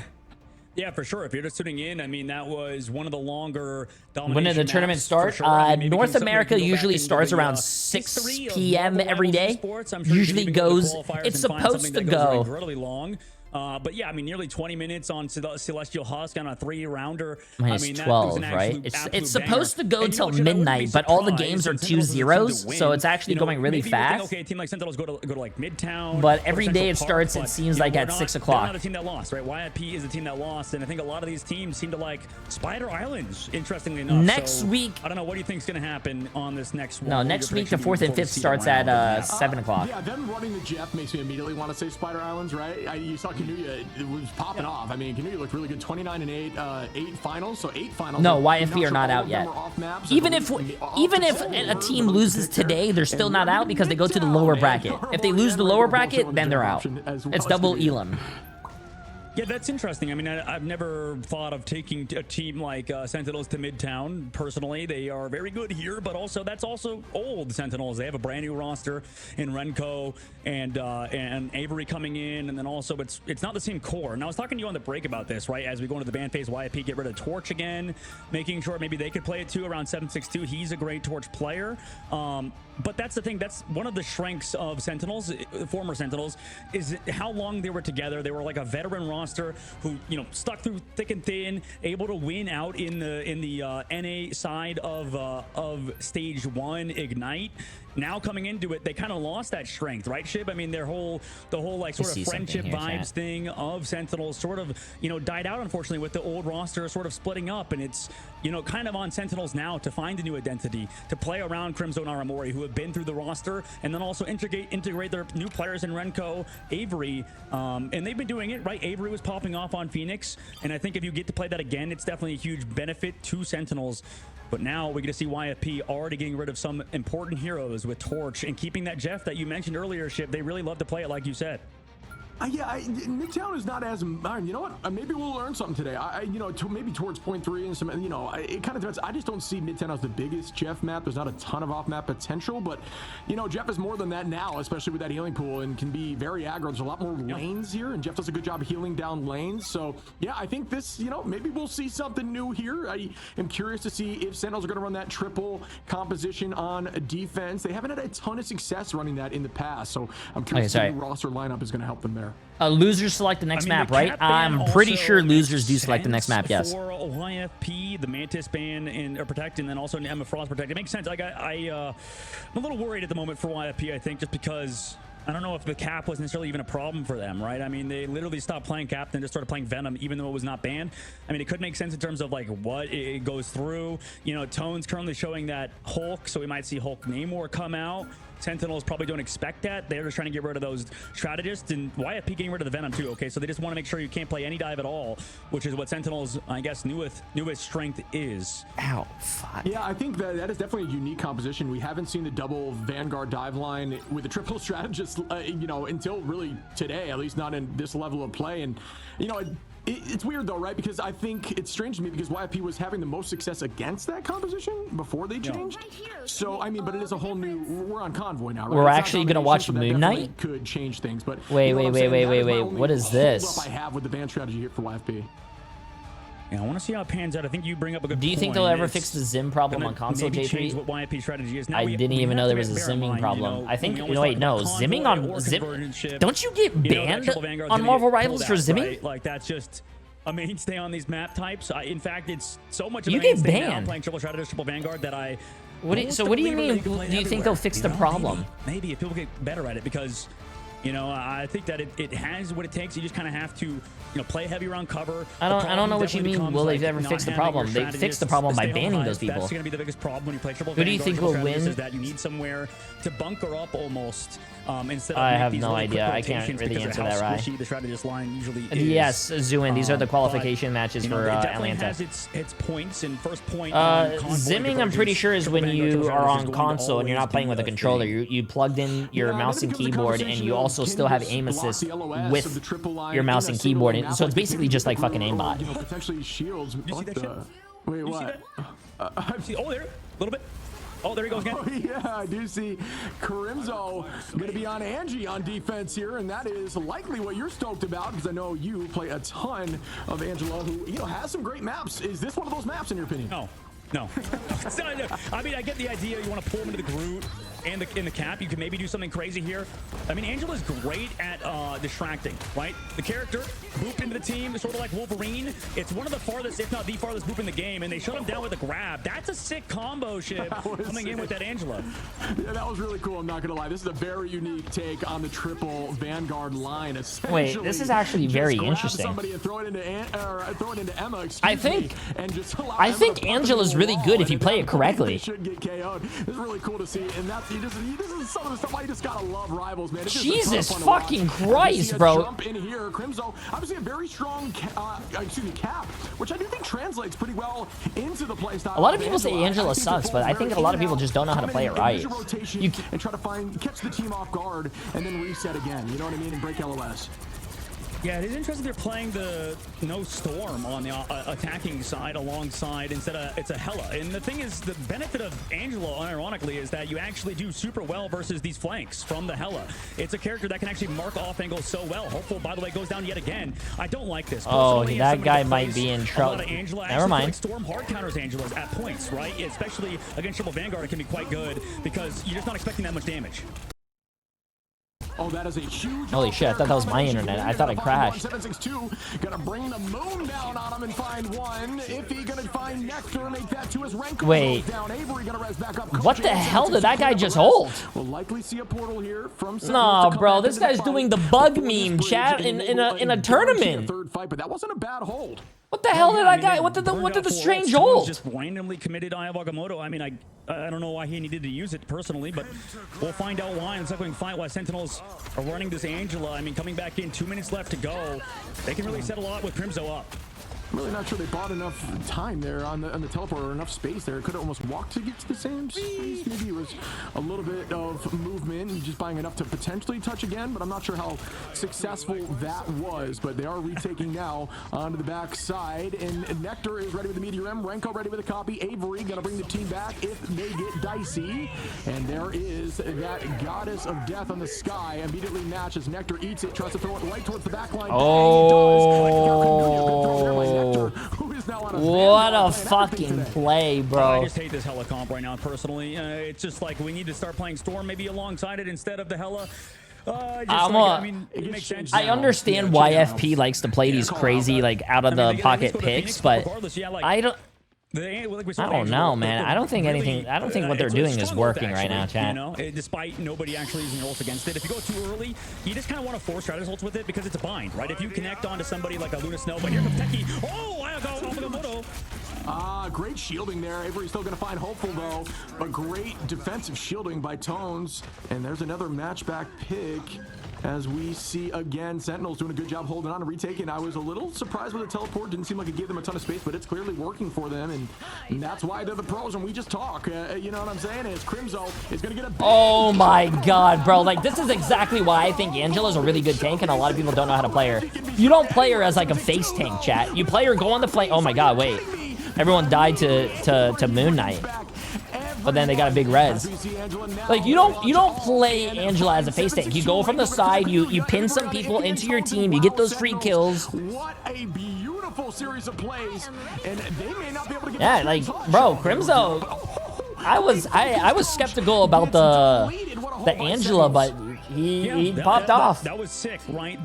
Yeah, for sure. If you're just tuning in, I mean, that was one of the longer domination. When did the tournament start? Sure. I mean, North America usually starts around 6 p.m. every day. Usually goes, it's supposed to go. Really long. But yeah, I mean, nearly 20 minutes on Celestial Husk on a 3-rounder. I mean, it's 12, right? It's supposed to go till midnight, but all the games are 2-0, so it's actually going really fast. Okay, a team like Sentinels go to like Midtown. But every day it starts, it seems like at 6 o'clock. They're not the team that lost, right? YFP is the team that lost, and I think a lot of these teams seem to like Spider Islands, interestingly enough. Next week, I don't know. What do you think is going to happen on this next one? No, next week the 4th and 5th starts at 7 o'clock. Yeah, them running the Jeff makes me immediately want to say Spider Islands, right? You saw Kanuya, it was popping off. I mean, Kanuya looked really good. 29-8, 8 finals, so 8 finals. No, YFP are not out yet. Even if a team loses today, they're still not out because they go to the lower bracket. If they lose the lower bracket, then they're out. It's double Elam. Yeah, that's interesting. I mean, I've never thought of taking a team like Sentinels to Midtown. Personally, they are very good here, but also that's also old Sentinels. They have a brand new roster in Renko and Avery coming in, and then also it's not the same core. And I was talking to you on the break about this, right? As we go into the ban phase, YFP get rid of Torch again, making sure maybe they could play it too around 762. He's a great Torch player. But that's the thing. That's one of the strengths of Sentinels, former Sentinels, is how long they were together. They were like a veteran roster who, you know, stuck through thick and thin, able to win out in the NA side of stage 1 Ignite. Now coming into it, they kind of lost that strength, right, Shib? I mean, the whole like sort of friendship vibes thing of Sentinels sort of, you know, died out, unfortunately, with the old roster sort of splitting up, and it's, you know, kind of on Sentinels now to find a new identity, to play around Crimson Aramori, who have been through the roster, and then also integrate their new players in Renko, Avery, and they've been doing it, right? Avery was popping off on Phoenix, and I think if you get to play that again, it's definitely a huge benefit to Sentinels. But now we get to see YFP already getting rid of some important heroes with Torch and keeping that Jeff that you mentioned earlier, Ship. They really love to play it, like you said. Yeah, Midtown is not as, you know what, maybe we'll learn something today. You know, maybe towards point 3 and some, you know, it kind of depends. I just don't see Midtown as the biggest Jeff map. There's not a ton of off-map potential, but, you know, Jeff is more than that now, especially with that healing pool, and can be very aggro. There's a lot more lanes here, and Jeff does a good job healing down lanes. So, yeah, I think this, you know, maybe we'll see something new here. I am curious to see if Sentinels are going to run that triple composition on defense. They haven't had a ton of success running that in the past, so I'm curious to see the roster lineup is going to help them there. Losers select the next map, right? I'm pretty sure losers do select the next map, yes. For YFP, the Mantis ban and Protect, and then also an Emma Frost Protect. It makes sense. Like I'm a little worried at the moment for YFP, I think, just because I don't know if the cap was necessarily even a problem for them, right? I mean, they literally stopped playing cap and just started playing Venom, even though it was not banned. I mean, it could make sense in terms of like what it goes through. You know, Tone's currently showing that Hulk, so we might see Hulk Namor come out. Sentinels probably don't expect that. They're just trying to get rid of those strategists, and YFP getting rid of the Venom too. Okay, so they just want to make sure you can't play any dive at all, which is what Sentinels, I guess, newest strength is. Ow, fuck. Yeah, I think that is definitely a unique composition. We haven't seen the double Vanguard dive line with the triple strategist, you know, until really today, at least not in this level of play. And, you know, it's weird though, right? Because I think it's strange to me because YFP was having the most success against that composition before they changed. So I mean, but it is a whole new. We're on Convoy now, right? We're actually gonna watch Moon Knight. Could change things, but wait. What is this? I have with the ban strategy here for YFP. Yeah, I want to see how it pans out. I think you bring up a good point. Do you think they'll ever fix the Zim problem on console, J3? What YFP strategy is. Now I didn't even know there was a Zimming problem. I think, no, wait, no, Zimming on Zim. Don't you get banned on Marvel Rivals for Zimming? Like, that's just a mainstay on these map types. In fact, it's so much of a mainstay now playing triple strategist, triple Vanguard that I. So what do you mean? Do you think they'll fix the problem? Maybe if people get better at it, because You know, I think that it has what it takes. You just kind of have to, you know, play heavy around cover. I don't know what you mean. Will they ever fix the problem? They fixed the problem by banning those people. That's going to be the biggest problem when you play triple. Who do you think will win? Is that you need somewhere to bunker up almost instead of I have no idea. I can't really answer that right. The strategist line usually is. Yes, Zuin. These are the qualification matches for it definitely Atlanta. has its points and first point. Zimming, I'm pretty sure, is when you are on console and you're not playing with a controller. You plugged in your mouse and keyboard, and you also still have aim assist with your mouse and keyboard. And so it's basically just like fucking aimbot. Potentially shields. You see that shit? Wait, what? Oh, there, a little bit. Oh, there he goes again. Oh, yeah, I do see Crimzo going to be on Angie on defense here, and that is likely what you're stoked about, because I know you play a ton of Angela, who, you know, has some great maps. Is this one of those maps, in your opinion? No. No. It's not, I mean, I get the idea. You want to pull him into the Groot and in the cap. You can maybe do something crazy here. I mean, Angela's great at distracting, right? The character booped into the team, sort of like Wolverine. It's one of the farthest, if not the farthest boop in the game, and they shut him down with a grab. That's a sick combo ship coming in with that Angela. Yeah, that was really cool. I'm not going to lie. This is a very unique take on the triple Vanguard line. Wait, this is actually very interesting. Somebody and throw it into Emma, I think Angela's really good if you play it correctly. Should get KO'd. This is really cool to see, and that's this is some of the stuff I just gotta love Rivals, man. Jesus fucking Christ, bro. Jump in here, Crimzo, obviously a very strong cap, which I do think translates pretty well into the playstyle. A lot of people say Angela sucks, but I think a lot of people just don't know how to play it right. You and try to catch the team off guard and then reset again. You know what I mean? And break LOS. Yeah, it is interesting they're playing the no storm on the attacking side alongside instead of it's a Hela. And the thing is, the benefit of Angela, unironically, is that you actually do super well versus these flanks from the Hela. It's a character that can actually mark off angles so well. Hopeful, by the way, goes down yet again. I don't like this. Oh, that guy might be in trouble. Never mind. Like Storm hard counters Angela's at points, right? Especially against triple Vanguard, it can be quite good because you're just not expecting that much damage. Oh, that is a huge. Holy shit, I thought that was my internet. I thought I crashed. 762, gonna bring the moon down on him and find one. If he gonna find Nectar, make that two as Renko wait. down. Avery gonna res back up. What the hell did that guy just hold? We'll likely see a portal here from. No, bro, this guy's doing the bug meme chat in a tournament. Third fight, but that wasn't a bad hold. What the hell did that guy? What did the strange hold? Just randomly committed Ayavagamoto. I mean, I don't know why he needed to use it personally, but we'll find out why in the second fight. Why Sentinels are running this Angela. I mean, coming back in, 2 minutes left to go. They can really set a lot with Crimzo up. I'm really not sure they bought enough time there on the teleport, or enough space there. Could have almost walked to get to the same space. Maybe it was a little bit of movement and just buying enough to potentially touch again, but I'm not sure how successful that was. But they are retaking now onto the back side, and Nectar is ready with the Meteor M. Renko ready with a copy. Avery gonna bring the team back if they get dicey. And there is that Goddess of Death on the sky. Immediately matches. Nectar eats it, tries to throw it right towards the back line. Oh. What a fucking play, bro. I just hate this Hela comp right now, personally. It's just like we need to start playing Storm maybe alongside it instead of the Hela. I mean, it makes sense. I understand YFP likes to play these crazy, like, out-of-the-pocket picks, but I don't... I don't know, man. I don't think anything. I don't think what they're doing is working right now, chat. You know, despite nobody actually using ults against it. If you go too early, you just kind of want to force strategist ults with it because it's a bind, right? If you connect onto somebody like a Luna Snow, but here comes Techie. Oh, I got Ayavagamoto. Great shielding there. Avery's still going to find Hopeful, though. But great defensive shielding by Tones. And there's another matchback pick. As we see again, Sentinels doing a good job holding on and retaking. I was a little surprised with the teleport. Didn't seem like it gave them a ton of space, but it's clearly working for them. And that's why they're the pros and we just talk. You know what I'm saying? Is Crimzo is going to get a... Oh my god, bro. Like, this is exactly why I think Angela's a really good tank and a lot of people don't know how to play her. You don't play her as like a face tank, chat. You play her, go on the flank. Oh my god, wait. Everyone died to Moon Knight. But then they got a big res. Like, you don't play Angela as a face tank. You go from the side, you pin some people into your team, you get those free kills. What a beautiful series of plays, and they may not be able to get... Yeah, like, bro, Crimzo, I was skeptical about the Angela, but he popped off. That was sick, right?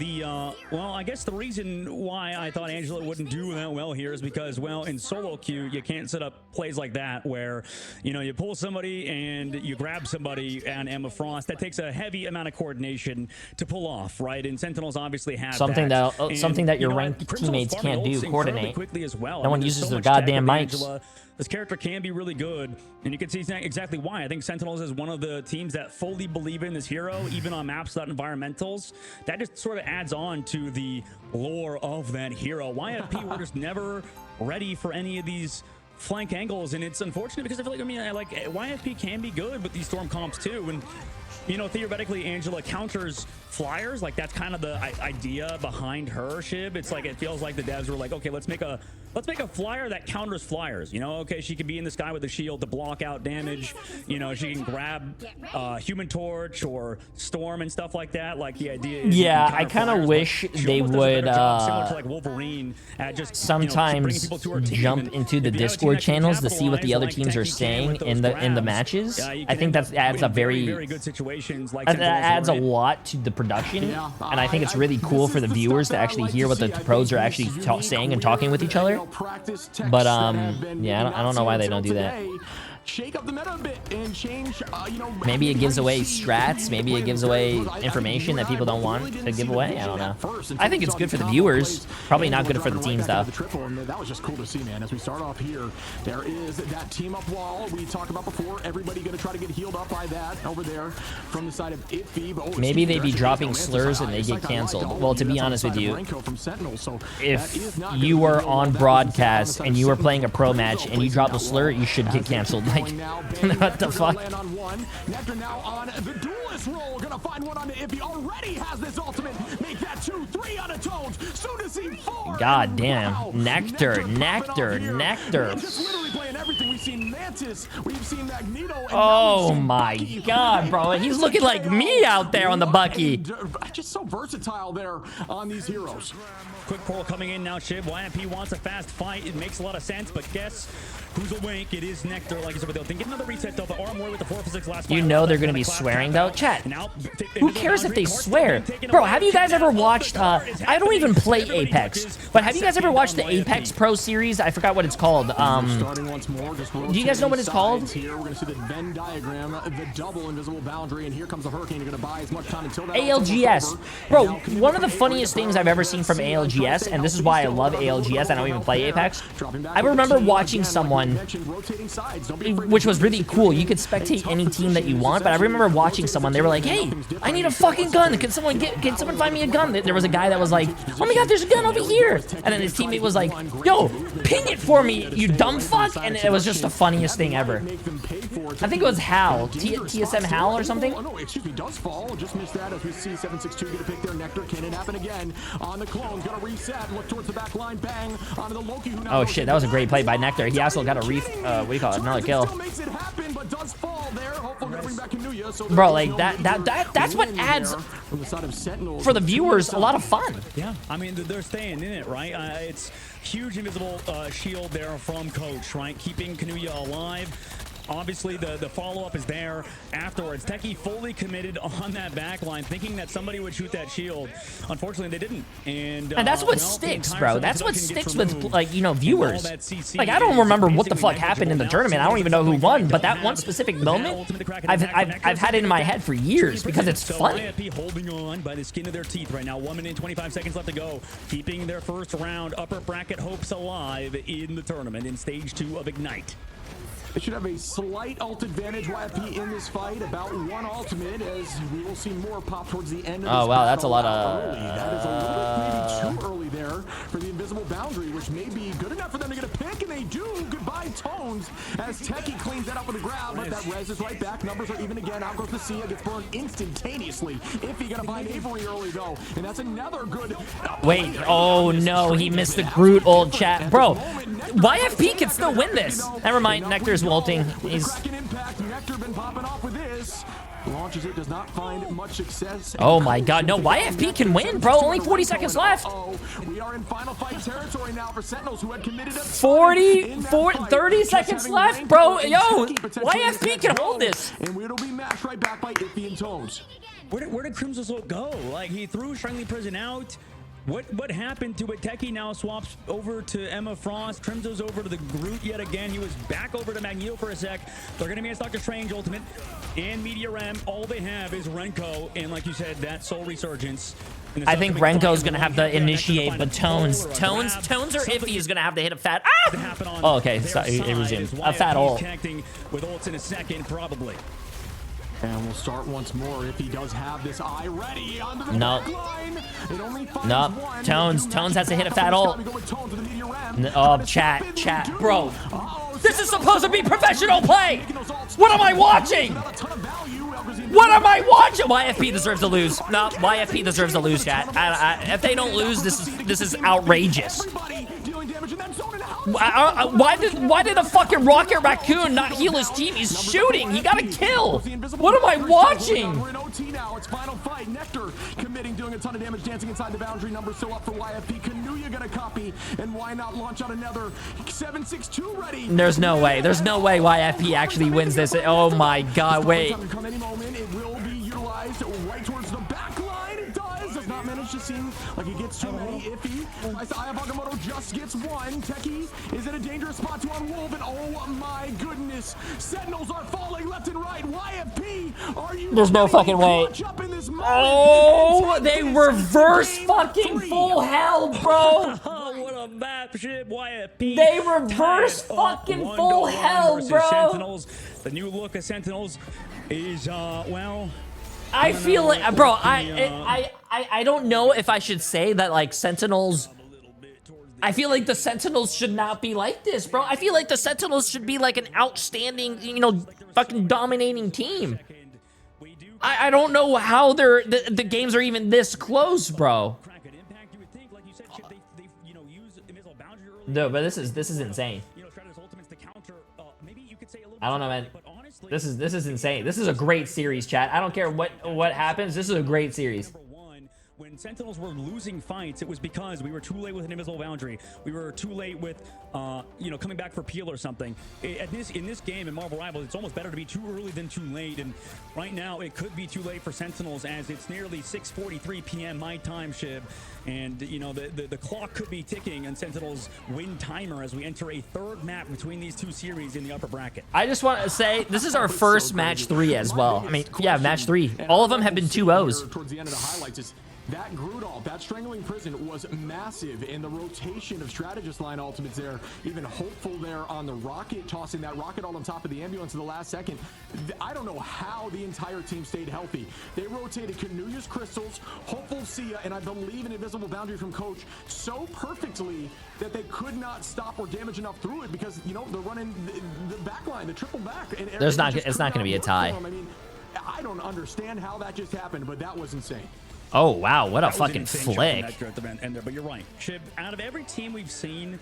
Well, I guess the reason why I thought Angela wouldn't do that well here is because, well, in solo queue, you can't set up plays like that where, you know, you pull somebody and you grab somebody and Emma Frost. That takes a heavy amount of coordination to pull off, right? And Sentinels obviously have something that your ranked teammates can't do, coordinate. Quickly as well. No one uses their goddamn mics. Angela. This character can be really good, and you can see exactly why. I think Sentinels is one of the teams that fully believe in this hero, even on maps without environmentals. That just sort of adds on to the lore of that hero. YFP were just never ready for any of these flank angles, and it's unfortunate because I feel like, YFP can be good with these storm comps too, and you know, theoretically, Angela counters flyers. Like, that's kind of the idea behind her, Shib. It's like, it feels like the devs were like, okay, let's make a flyer that counters flyers. You know, okay, she could be in the sky with a shield to block out damage. You know, she can grab Human Torch or Storm and stuff like that. Like, the idea is, yeah, I kind of wish they would similar to like Wolverine at just sometimes jump into the Discord channels to see what the other teams are saying in the matches. I think that adds a very good situations. Like that adds a lot to the production, and I think it's really cool for the viewers to actually hear what the pros are actually saying and talking with each other. But yeah, I don't know why they don't do that. Shake up the meta a bit and change, maybe it gives away strats, maybe it gives away information that people don't want to give away. I don't know. I think it's good for the viewers, probably not good for the teams though. That was just cool to see, man. As we start off here, there is that team up wall we talked about before. Everybody gonna try to get healed up by that over there from the side of IFP. Maybe they'd be dropping slurs and they get canceled. Well, to be honest with you, if you were on broadcast and you were playing a pro match and you drop a slur, you should get canceled. Like, what the fuck? Nectar now on the duelist roll. Gonna find one on the Iffy. Already has this ultimate. Make that 2, 3 on a Tones. Soon to see 4. God damn. Nectar. Just literally playing everything. We've seen Mantis. We've seen Magneto. And oh my god, bro. He's looking like me out there on the Bucky. Just so versatile there on these heroes. Quick pull coming in now, Shib. YFP wants a fast fight. It makes a lot of sense, but guess who's awake? It is Nectar, like I said, but they'll think another reset though, but Armor with the 4 for 6 last You know they're going to be swearing though. Chat, who cares if they swear? Bro, have you guys ever watched, I don't even play Apex, but have you guys ever watched the Apex Pro series? I forgot what it's called. Do you guys know what it's called? Here, we're going to see the Venn diagram, the double invisible boundary, and here comes the Hurricane. You're going to buy as much time until that ALGS. Bro, one of the funniest things I've ever seen from ALGS, and this is why I love ALGS, I don't even play Apex. I remember watching someone, which was really cool. You could spectate any team that you want, but I remember watching someone, they were like, hey, I need a fucking gun. Can someone find me a gun? There was a guy that was like, oh my god, there's a gun over here. And then his teammate was like, yo, ping it for me, you dumb fuck. And it was just the funniest thing ever. I think it was Hal, TSM Hal or something. Oh no, excuse me, does fall. Just missed that as we see 762 get a pick there. Nectar, can it happen again? On the clones, gonna reset, look towards the back line, bang, onto the Loki who now oh shit, that was a great play by Nectar. He also got a what do you call it, another kill. Makes it happen, but does fall there. Hopefully gonna bring back Kanuya, so bro, like that's what adds from the side of Sentinels for the viewers a lot of fun. Yeah, I mean they're staying in it, right? It's huge invisible shield there from Coach, right? Keeping Kanuya alive. Obviously, the follow-up is there afterwards. Techie fully committed on that back line, thinking that somebody would shoot that shield. Unfortunately, they didn't. And that's what sticks, bro. That's what sticks with, like, you know, viewers. Like, I don't remember what the fuck happened in the tournament. I don't even know who won, but that one specific moment, I've had it in my head for years because it's funny. YFP holding on by the skin of their teeth right now. 1 minute and 25 seconds left to go. Keeping their first round upper bracket hopes alive in the tournament in stage 2 of Ignite. They should have a slight ult advantage, YFP, in this fight. About 1 ultimate, as we will see more pop towards the end of this oh, wow, that's a lot of... That is a little bit maybe too early there for the invisible boundary, which may be good enough for them to get a pick, and they do. Goodbye, Tones, as Techie cleans that up with the grab, but that res is right back. Numbers are even again. Out goes the Sia, gets burned instantaneously. If he gonna find Avery early, though, and that's another good... Wait, oh no, he missed the Groot old chat. Bro, YFP can still win this. Never mind, Nectar's wilting. He's... Nectar been popping off with this. Launches it, does not find much success. Oh my god, no, YFP can win, bro. Only 40 seconds left. We are in final fight territory now for Sentinels, who had committed 30 seconds left, bro. Yo, YFP can hold this. And it'll be matched right back by Iffy and Tones. where did Crimson Soul go? Like, he threw Strangling Prison out. What happened to it? Techie now swaps over to Emma Frost. Crimso's over to the Groot yet again. He was back over to Magneto for a sec. They're going to be a Doctor Strange Ultimate and Meteor Ram. All they have is Renko. And like you said, that Soul Resurgence. I think Renko's going to have to initiate, but Tones or Iffy is going to have to hit a fat... Ah! Oh, okay. Sorry, it resumed. A fat ult. Connecting with ults in a second, probably. And we'll start once more if he does have this eye ready on the nope. line. It only finds nope. one. Tones has to hit a fat ult. Oh, chat, bro. This is supposed to be professional play. What am I watching? What am I watching? YFP deserves to lose. No, YFP deserves to lose, chat. If they don't lose, this is outrageous. Why did a fucking Rocket Raccoon not heal his team? He's shooting. He got a kill. What am I watching? We're in OT now. It's final fight. Nectar committing, doing a ton of damage, dancing inside the boundary. Number still up for YFP. Kanuya gonna copy, and why not launch out another 7-6-2 ready? There's no way. There's no way YFP actually wins this. Oh my god, wait. Any moment, it will be utilized right towards the back line. It does not manage to seem like he gets too many. Iffy. Aya Bagamoto just gets one. Techie is in a dangerous spot to unwolf, and oh my goodness, Sentinels are falling left and right. YFP, are you? There's no fucking way. Oh, they reverse fucking full hell, bro. Oh, what a map ship, YFP. They reverse fucking full hell, bro. Sentinels. The new look of Sentinels is well. I feel like, bro, I don't know if I should say that, like, Sentinels. I feel like the Sentinels should not be like this, bro. I feel like the Sentinels should be like an outstanding, you know, fucking dominating team. I don't know how the games are even this close, bro. No, but this is insane. I don't know, man. This is insane. This is a great series, chat. I don't care what happens. This is a great series. When Sentinels were losing fights, it was because we were too late with an invisible boundary. We were too late with, you know, coming back for peel or something. In this game in Marvel Rivals, it's almost better to be too early than too late. And right now, it could be too late for Sentinels as it's nearly 6:43 p.m. my time, Shib. And, you know, the clock could be ticking on Sentinels' win timer as we enter a third map between these two series in the upper bracket. I just want to say, this is our first match 3 as well. I mean, yeah, match 3. All of them have been 2-0s. Towards the end of the highlights, that Grudal, that Strangling Prison was massive in the rotation of strategist line ultimates there. Even hopeful there on the rocket, tossing that rocket all on top of the ambulance in the last second. I don't know how the entire team stayed healthy. They rotated Kanuya's crystals, hopeful Sia, and I believe an invisible boundary from Coach so perfectly that they could not stop or damage enough through it because, you know, they're running the back line, the triple back. And it's not going to be a tie. I mean, I don't understand how that just happened, but that was insane. Oh, wow. What a fucking flick. But you're right. Shib, out of every team we've seen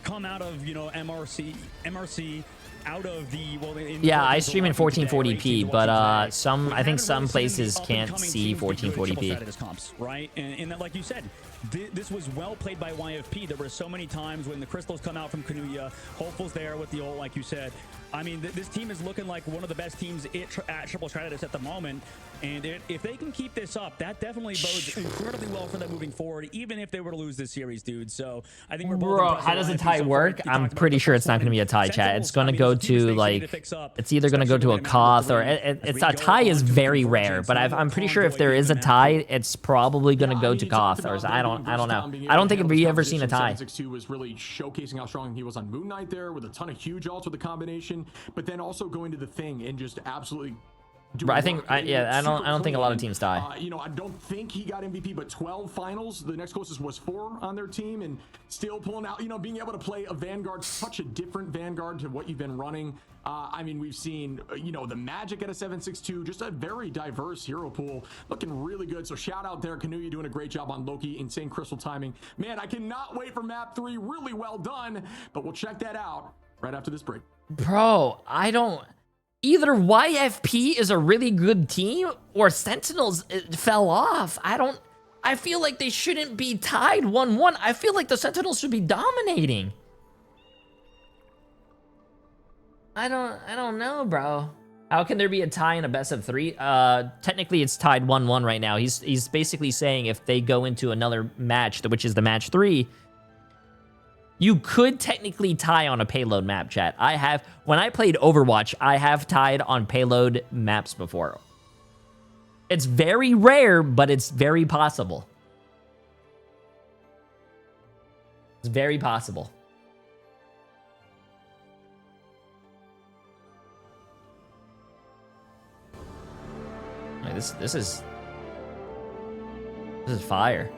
come out of, you know, MRC, out of the, well, yeah, I stream in 1440p, but I think some places can't see 1440p. Right? And that, like you said, this was well played by YFP. There were so many times when the crystals come out from Kanuya, Hopeful's there with the ult, like you said. I mean, this team is looking like one of the best teams at Triple Stratus at the moment. And if they can keep this up, that definitely bodes incredibly well for them moving forward, even if they were to lose this series, dude. So I think we're both. Bro, how does a tie work? I'm pretty sure it's not going to be a tie, chat. It's going to go to, like, it's either going to go to a Koth or it's a tie is very rare, but I'm pretty sure if there is a tie, it's probably going to go to Koth, or I don't know. I don't think we've ever seen a tie. 7-6-2 was really showcasing how strong he was on Moon Knight there with a ton of huge ults with the combination, but then also going to the thing and just absolutely. But I think, I don't think a lot of teams die. You know, I don't think he got MVP, but 12 finals. The next closest was 4 on their team, and still pulling out. You know, being able to play a Vanguard, such a different Vanguard to what you've been running. I mean, we've seen, you know, the Magic at a 7-6-2, just a very diverse hero pool, looking really good. So shout out there, Kanuya doing a great job on Loki, insane crystal timing. Man, I cannot wait for map 3. Really well done, but we'll check that out right after this break. Bro, I don't. Either YFP is a really good team or Sentinels fell off. I feel like they shouldn't be tied 1-1. I feel like the Sentinels should be dominating. I don't know, bro. How can there be a tie in a best of 3? Technically, it's tied 1-1 right now. He's basically saying if they go into another match, which is the match 3, you could technically tie on a payload map, chat. When I played Overwatch, I have tied on payload maps before. It's very rare, but it's very possible. It's very possible. Like, this is fire.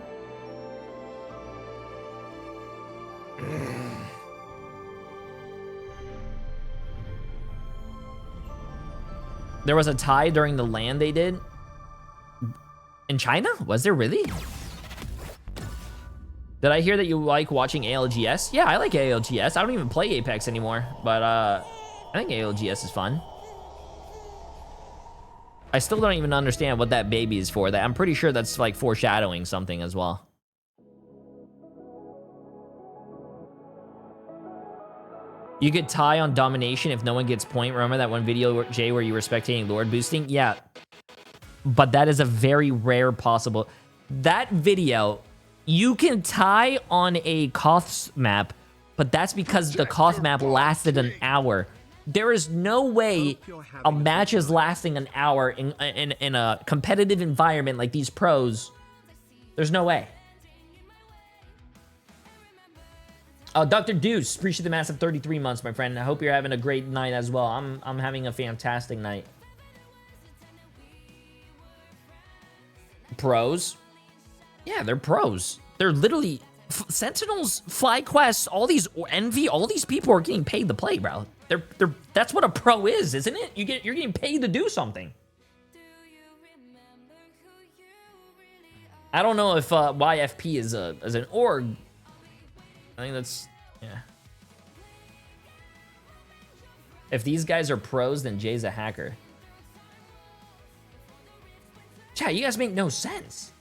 There was a tie during the LAN they did in China? Was there really? Did I hear that you like watching ALGS? Yeah, I like ALGS. I don't even play Apex anymore, but I think ALGS is fun. I still don't even understand what that baby is for. I'm pretty sure that's like foreshadowing something as well. You could tie on domination if no one gets point. Remember that one video, Jay, where you were spectating Lord boosting? Yeah. But that is a very rare possible. That video, you can tie on a Koth's map, but that's because the Koth map lasted an hour. There is no way a match is lasting an hour in a competitive environment like these pros. There's no way. Dr. Deuce, appreciate the massive 33 months, my friend. I hope you're having a great night as well. I'm having a fantastic night. Pros? Yeah, they're pros. They're literally Sentinels, FlyQuest, all these Envy, all these people are getting paid to play, bro. That's what a pro is, isn't it? You're getting paid to do something. I don't know if YFP is an org. I think that's, yeah. If these guys are pros, then Jay's a hacker. Chat, you guys make no sense.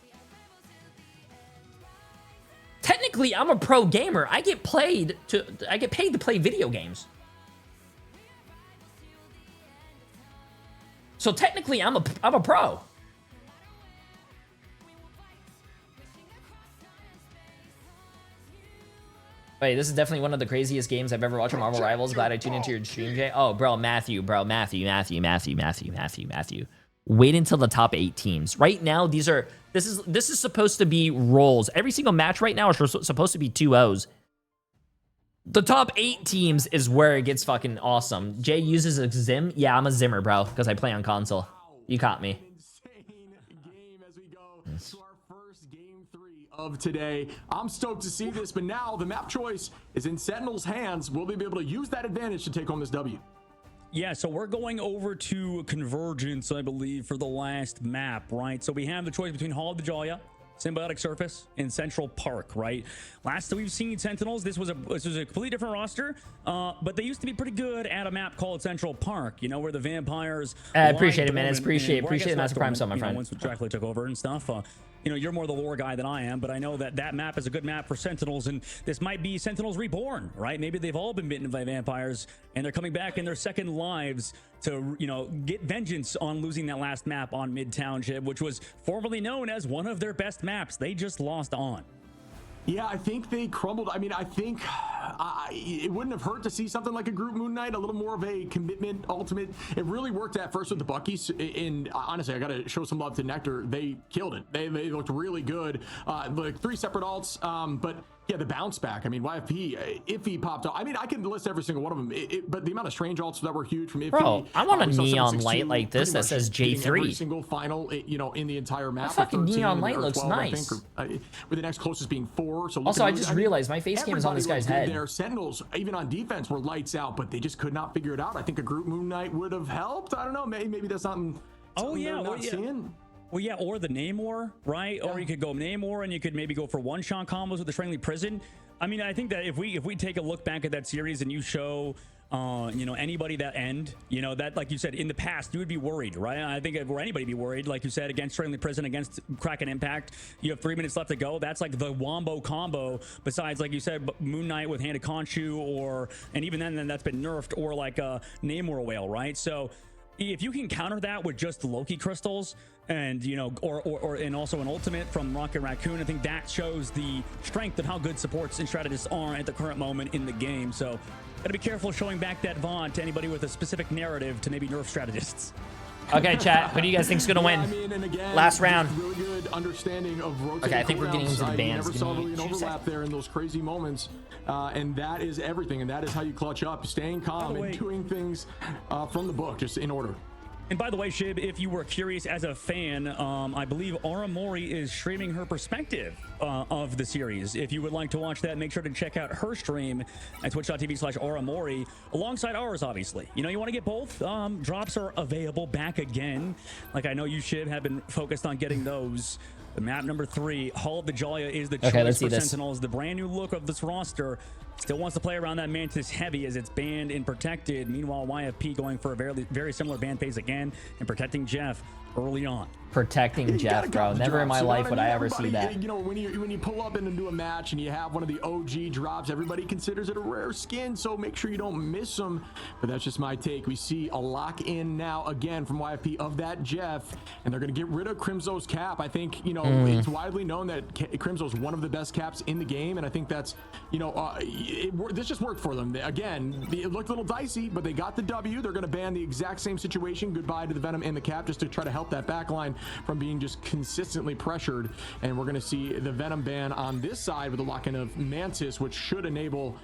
Technically, I'm a pro gamer. I get paid to play video games. So technically, I'm a pro. Wait, this is definitely one of the craziest games I've ever watched on Marvel Rivals. Glad I tuned into your stream, Jay. Oh, bro, Matthew. Wait until the top 8 teams. Right now, this is supposed to be rolls. Every single match right now is supposed to be 2-0s. The top 8 teams is where it gets fucking awesome. Jay uses a Zim. Yeah, I'm a Zimmer, bro, because I play on console. You caught me. Insane game as we go to our first game 3 of today. I'm stoked to see this, but now the map choice is in Sentinels' hands. Will they be able to use that advantage to take home this W? Yeah, so we're going over to Convergence, I believe, for the last map, right? So we have the choice between Hall of the Dahlia, Symbiotic Surface, and Central Park, right? Last time we've seen Sentinels, this was a completely different roster, but they used to be pretty good at a map called Central Park, you know, where the vampires... I appreciate it, man. Appreciate it, Master Prime, so my friend. Once Dracula took over and stuff, you know, you're more the lore guy than I am, but I know that map is a good map for Sentinels, and this might be Sentinels Reborn, right? Maybe they've all been bitten by vampires, and they're coming back in their second lives to, you know, get vengeance on losing that last map on Mid-Township, which was formerly known as one of their best maps. They just lost on. Yeah, I think they crumbled. I mean, I think it wouldn't have hurt to see something like a group Moon Knight, a little more of a commitment ultimate. It really worked at first with the Buckies, and honestly, I got to show some love to Nectar. They killed it. They looked really good. Like 3 separate alts, but yeah, the bounce back. I mean, YFP, if he popped up, I mean, I can list every single one of them, but the amount of strange alts that were huge from Iffy. Bro, I want a neon light like this that says J3. Every single final, you know, in the entire map. That fucking neon light looks 12, nice. I think, with the next closest being 4. So also, I just realized my face cam is on this guy's head. Their Sentinels, even on defense, were lights out, but they just could not figure it out. I think a group Moon Knight would have helped. I don't know. Maybe that's something. Oh yeah, they're not seeing. Well, yeah, or the Namor, right? Yeah. Or you could go Namor, and you could maybe go for one-shot combos with the Friendly Prison. I mean, I think that if we take a look back at that series and you show, you know, anybody that end, you know, that, like you said, in the past, you would be worried, right? I think if anybody be worried, like you said, against Friendly Prison, against Kraken Impact, you have 3 minutes left to go. That's like the wombo combo, besides, like you said, Moon Knight with Hand of Khonshu, and even then that's been nerfed, or like Namor Whale, right? So, if you can counter that with just Loki crystals and, you know, and also an ultimate from Rocket Raccoon, I think that shows the strength of how good supports and strategists are at the current moment in the game. So gotta be careful showing back that Vaughn to anybody with a specific narrative to maybe nerf strategists. Okay, chat. Who do you guys think's gonna win? I mean, and again, Last round. Really good understanding of rotating. Okay, I think we're getting cooldowns. into the You bans. never Give saw me really an 2 overlap seconds. there in those crazy moments, and that is everything. And that is how you clutch up, staying calm and doing things from the book, just in order. And by the way, Shib, if you were curious as a fan, I believe Aura Mori is streaming her perspective of the series. If you would like to watch that, make sure to check out her stream at twitch.tv/Aura Mori, alongside ours, obviously. You know, you want to get both. Drops are available back again. Like I know you, Shib, have been focused on getting those. The map number 3, Hall of the Jalia, is the choice for Sentinels. The brand new look of this roster still wants to play around that Mantis heavy as it's banned and protected. Meanwhile, YFP going for a very similar ban phase again and protecting Jeff early on. Protecting Jeff, bro. Never in my life would I ever see that. You know, when you pull up and do a match and you have one of the OG drops, everybody considers it a rare skin, so make sure you don't miss them. But that's just my take. We see a lock in now again from YFP of that Jeff, and they're going to get rid of Crimzo's cap. I think, you know, it's widely known that Crimzo's one of the best caps in the game, and I think that's, you know, this just worked for them. Again, it looked a little dicey, but they got the W. They're going to ban the exact same situation. Goodbye to the Venom and the cap, just to try to help that backline from being just consistently pressured. And we're going to see the Venom ban on this side with the lock-in of Mantis, which should enable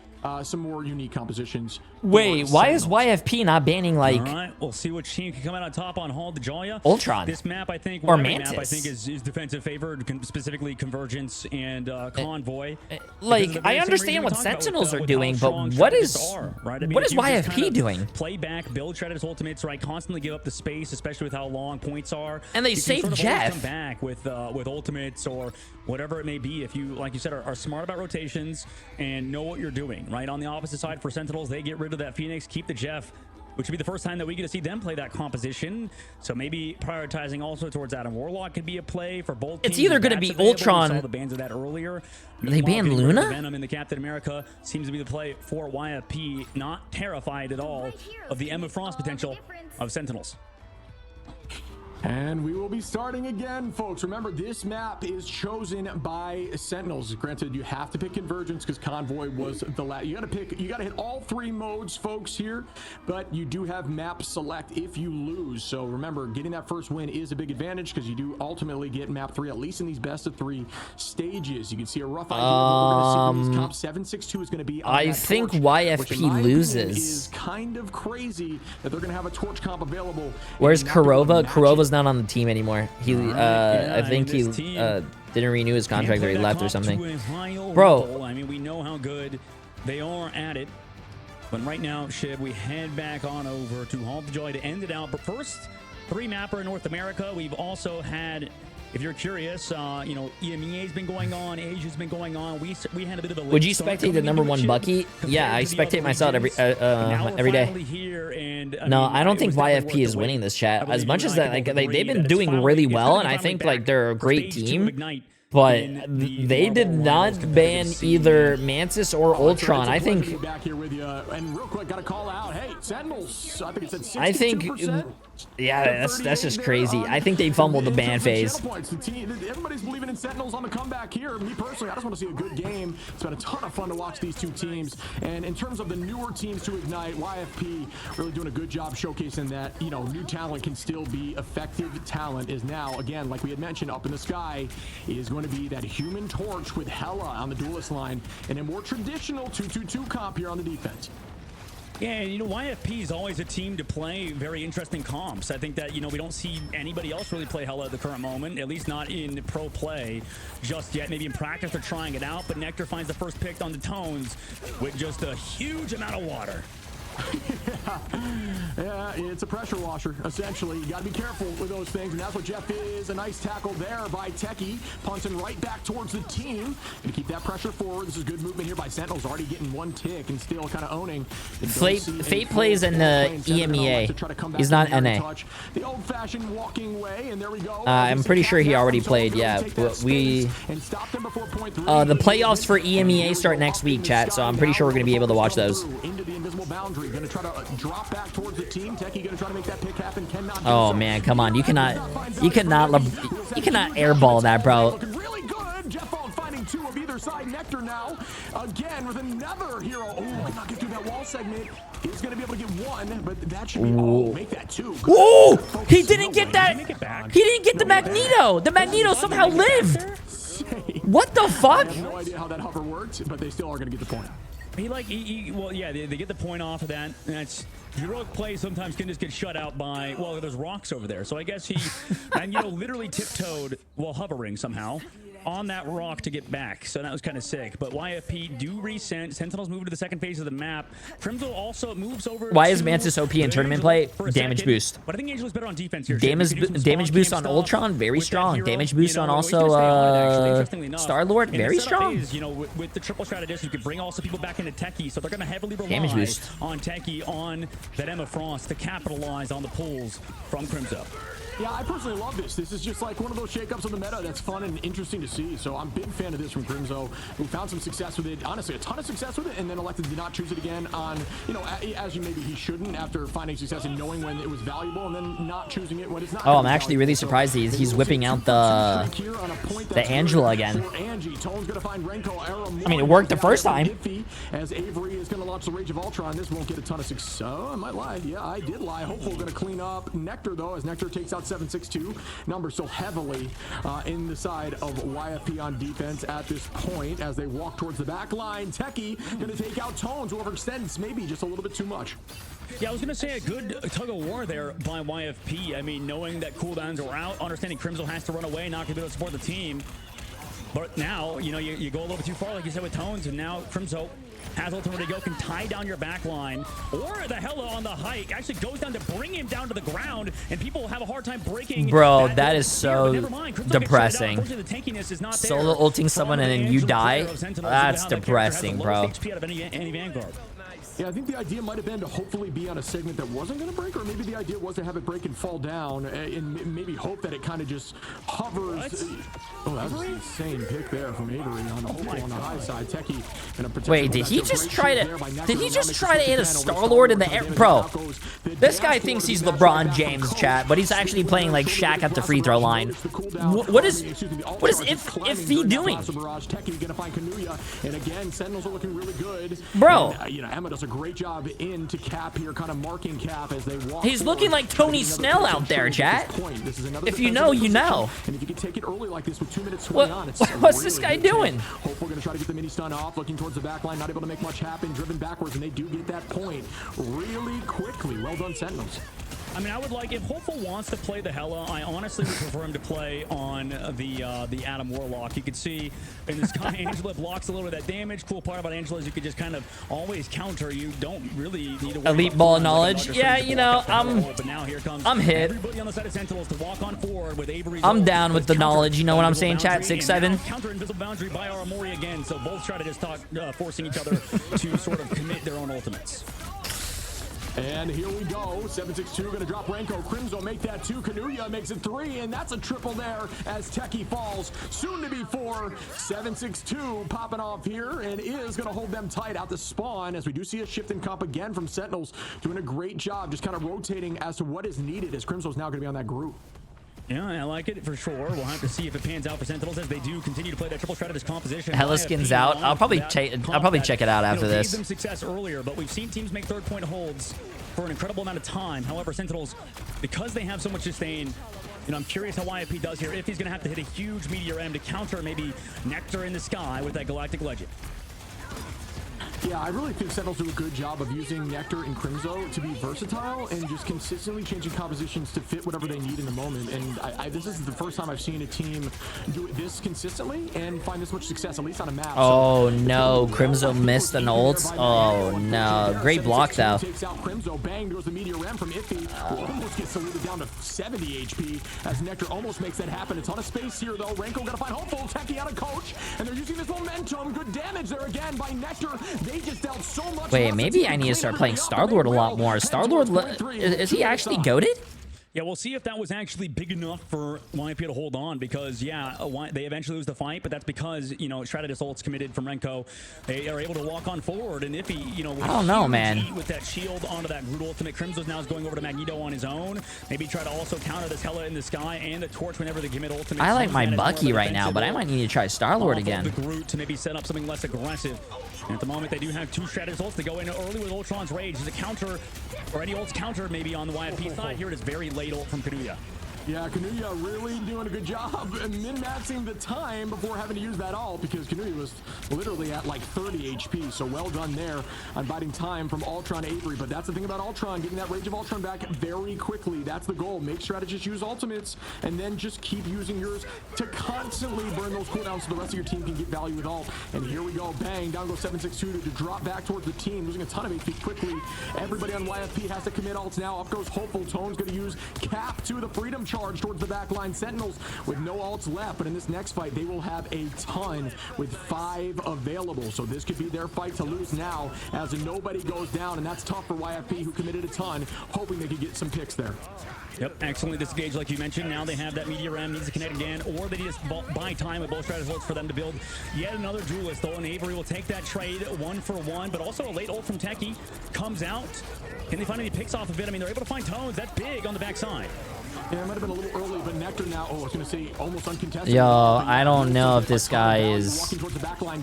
some more unique compositions. Wait, why is YFP not banning, like... All right, we'll see which team can come out on top on Hall of the Jalia. Ultron. This map, I think, or Mantis. Mantis. Map, I think, is defensive favored, specifically Convergence and Convoy. Like, I understand what Sentinels are doing, but what is YFP doing? Play back, build strategist ultimates, right? Constantly give up the space, especially with how long points are. And they save Jeff. Come back with ultimates or whatever it may be. If you, like you said, are smart about rotations and know what you're doing, right? On the opposite side for Sentinels, they get rid of that Phoenix, keep the Jeff, which would be the first time that we get to see them play that composition. So maybe prioritizing also towards Adam Warlock could be a play for both teams. It's either going to be Ultron. We saw the bans of that earlier. They banned Luna? Venom in the Captain America seems to be the play for YFP. Not terrified at all of the Emma Frost potential of Sentinels. And we will be starting again, folks. Remember, this map is chosen by Sentinels. Granted, you have to pick Convergence because Convoy was the last. You got to hit all 3 modes, folks, here. But you do have map select if you lose. So remember, getting that first win is a big advantage because you do ultimately get map 3, at least in these best of 3 stages. You can see a rough idea of what we're going to see. Comp 762 is going to be on I that think torch, YFP which in my loses. opinion is kind of crazy that they're going to have a torch comp available. Where's Kurova? Kurova's not on the team anymore. He, I think he didn't renew his contract or he left or something. Bro, I mean, we know how good they are at it. But right now, Shib, we head back on over to Hall of the Joy to end it out. But first, 3 mapper in North America. We've also had, if you're curious, you know, EMEA's been going on, Asia's been going on. We had a bit of a. Would you spectate the #1 Bucky? Yeah, I spectate myself every day. Here and, no, I don't think YFP is winning this, chat. As much as that, like they've been doing really well, and I think like they're a great team. But they did not ban either Mantis or Ultron. I think. Back here with you, and real quick, got to call out. Hey, Sentinels. I think it said 62%. I think. Yeah, that's just crazy. I think they fumbled the ban phase. Everybody's believing in Sentinels on the comeback here. Me personally, I just want to see a good game. It's been a ton of fun to watch these 2 teams. And in terms of the newer teams to ignite, YFP really doing a good job showcasing that, you know, new talent can still be effective talent. Is now, again, like we had mentioned, up in the sky is going to be that Human Torch with Hela on the duelist line and a more traditional 2-2-2 comp here on the defense. Yeah, you know, YFP is always a team to play very interesting comps. I think that, you know, we don't see anybody else really play Hela at the current moment, at least not in pro play just yet. Maybe in practice they're trying it out, but Nectar finds the first pick on the Tones with just a huge amount of water. Yeah, it's a pressure washer, essentially. You got to be careful with those things, and that's what Jeff is. A nice tackle there by Techie, punting right back towards the team. And to keep that pressure forward, this is good movement here by Sentinels, already getting 1 tick and still kind of owning. Fate plays in the EMEA. He's not NA. The old-fashioned walking way, and there we go. I'm pretty sure he already played, yeah. The playoffs for EMEA start next week, chat, so I'm pretty sure we're going to be able to watch those. Into the invisible boundary. Avery gonna try to drop back towards the team. Techie gonna try to make that pick happen. Cannot do Oh so. man, come on. You cannot airball that, bro. Looking really good. Jeff Bone finding two of either side. Nectar now again with another hero. Oh, cannot get through that wall segment. He's gonna be able to get one, but that should be make that two. Whoa! He didn't get that. Make it back. He didn't get the Magneto. The Magneto somehow lived. What the fuck? I have no idea how that hover worked, but they still are gonna get the point. Well, yeah, they get the point off of that. That's heroic play. Sometimes can just get shut out by, well, there's rocks over there. So I guess he, and literally tiptoed while hovering somehow on that rock to get back. So that was kind of sick. But YFP do resent. Sentinels move to the second phase of the map. Crimzo also moves over. Why is Mantis OP in tournament play? Damage boost. But I think Angel's better on defense here. Damage boost on Ultron, very strong. Damage boost on also Star-Lord, very strong. With the triple strategist, you could bring also people back into Techie, so they're going to heavily rely on Techie, on that Emma Frost to capitalize on the pulls from Crimzo. Yeah, I personally love this. This is just like one of those shakeups of the meta that's fun and interesting to see. So I'm a big fan of this from Crimzo, who found some success with it. Honestly, a ton of success with it, and then elected to not choose it again on, as maybe he shouldn't after finding success and knowing when it was valuable, and then not choosing it when it's not. Oh, I'm actually really surprised he's whipping out the Angela again. I mean, it worked the first time. As Avery is going to launch the Rage of Ultron, this won't get a ton of success. Oh, I might lie. Yeah, I did lie. Hopefully, we're going to clean up Nectar, though, as Nectar takes out 762. Numbers so heavily in the side of YFP on defense at this point as they walk towards the back line. Techie going to take out Tones, who overextends maybe just a little bit too much. Yeah, I was going to say a good tug of war there by YFP. I mean, knowing that cooldowns are out, understanding Crimzo has to run away, not going to be able to support the team. But now, you go a little bit too far, like you said, with Tones, and now Crimzo has ultimate to go, can tie down your back line, or the Hella on the hike actually goes down to bring him down to the ground, and people will have a hard time breaking. Bro, that is so depressing. Solo ulting someone and then you die? That's depressing, bro. Yeah, I think the idea might have been to hopefully be on a segment that wasn't going to break, or maybe the idea was to have it break and fall down, and maybe hope that it kind of just hovers. Oh, that was an insane pick there from Avery on the high side. Techie and a wait, did he just try to hit a Star-Lord in the air? Bro, this guy thinks he's LeBron James, chat, but he's actually playing like Shaq at the free throw line. What is Iffy doing? And again, Sentinels are looking really good. Bro, Emma does a great job to Cap here, kind of marking Cap as they walk. He's looking like Tony Snell out there, chat. If you know, you know. And if you can take it early like this with 2 minutes what's this guy doing? Hope we're going to try to get the mini stun off, looking towards the back line, not able to make much happen, driven backwards, and they do get that point really quickly. Well done, Sentinels. I mean, I would like, if Hopeful wants to play the Hella, I honestly would prefer him to play on the Adam Warlock. You can see in the sky, Angela blocks a little bit of that damage. Cool part about Angela is you can just kind of always counter. You don't really need to worry elite ball knowledge. Yeah, I'm hit. Everybody on the side of Sentinels to walk on forward with Avery's I'm down with the knowledge. You know what I'm saying, chat? 6-7. Counter invisible boundary by our Amori again. So both try to just talk, forcing each other to sort of commit their own ultimates. And here we go. 762 going to drop Renko. Crimzo make that 2. Kanuya makes it 3. And that's a triple there as Techie falls. Soon to be 4. 762 popping off here and is going to hold them tight out the spawn as we do see a shift in comp again from Sentinels. Doing a great job just kind of rotating as to what is needed as Crimzo's now going to be on that group. Yeah, I like it for sure. We'll have to see if it pans out for Sentinels as they do continue to play that triple strategist composition. Hella skins out. I'll probably check it out after this. Gave them success earlier, but we've seen teams make third point holds for an incredible amount of time. However, Sentinels, because they have so much sustain, I'm curious how YFP does here. If he's going to have to hit a huge Meteor M to counter maybe Nectar in the sky with that Galactic Legend. Yeah, I really think Sentinels do a good job of using Nectar and Crimzo to be versatile and just consistently changing compositions to fit whatever they need in the moment. And this is the first time I've seen a team do it this consistently and find this much success, at least on a map. Oh no, Crimzo missed an ult. Oh no, great block though. Takes out Crimzo, bang goes the Meteor M from Iffy, who almost gets deleted down to 70 HP as Nectar almost makes that happen. A ton of space here though. Renko gotta find Hopeful, Techie on a coach, and they're using this momentum. Good damage there again by Nectar. They just dealt so much. Wait, maybe I need to start playing Star-Lord a lot more. Star-Lord, is he actually goated? Yeah, we'll see if that was actually big enough for YFP to hold on, because, yeah, they eventually lose the fight, but that's because, you know, Strategist ult's committed from Renko. They are able to walk on forward, and if he, you know, I don't know, man. With that shield onto that Groot ultimate, Crimzo's now is going over to Magneto on his own. Maybe try to also counter this Hela in the sky and the Torch whenever they commit ultimate. I like my Bucky right now, but I might need to try Star-Lord again. The Groot to maybe set up something less aggressive. And at the moment, they do have 2 Strategist ults. They go in early with Ultron's Rage. There's a counter, or any ults counter maybe on the YFP side. Here it is, very late ult from Kanuya. Yeah, Kanuya really doing a good job min-maxing the time before having to use that ult, because Kanuya was literally at like 30 HP. So well done there on biding time from Ultron Avery. But that's the thing about Ultron, getting that Rage of Ultron back very quickly. That's the goal. Make strategists use ultimates, and then just keep using yours to constantly burn those cooldowns so the rest of your team can get value with ult. And here we go. Bang. Down goes 762 to drop back towards the team, losing a ton of HP quickly. Everybody on YFP has to commit ults now. Up goes Hopeful. Tone's going to use Cap to the Freedom Charge towards the back line. Sentinels with no ults left, but in this next fight they will have a ton with 5 available, so this could be their fight to lose now as nobody goes down, and that's tough for YFP, who committed a ton, hoping they could get some picks there. Yep, excellently disengaged like you mentioned. Now they have that Meteor M, needs to connect again, or they just buy time with both strategists ults for them to build yet another duelist, though, and Avery will take that trade 1-for-1, but also a late ult from Techie comes out. Can they find any picks off of it? I mean, they're able to find Tones. That's big on the backside. Yeah, it might have been a little early, but Nectar now, I was going to say almost uncontested. Yo, I don't know if this guy is...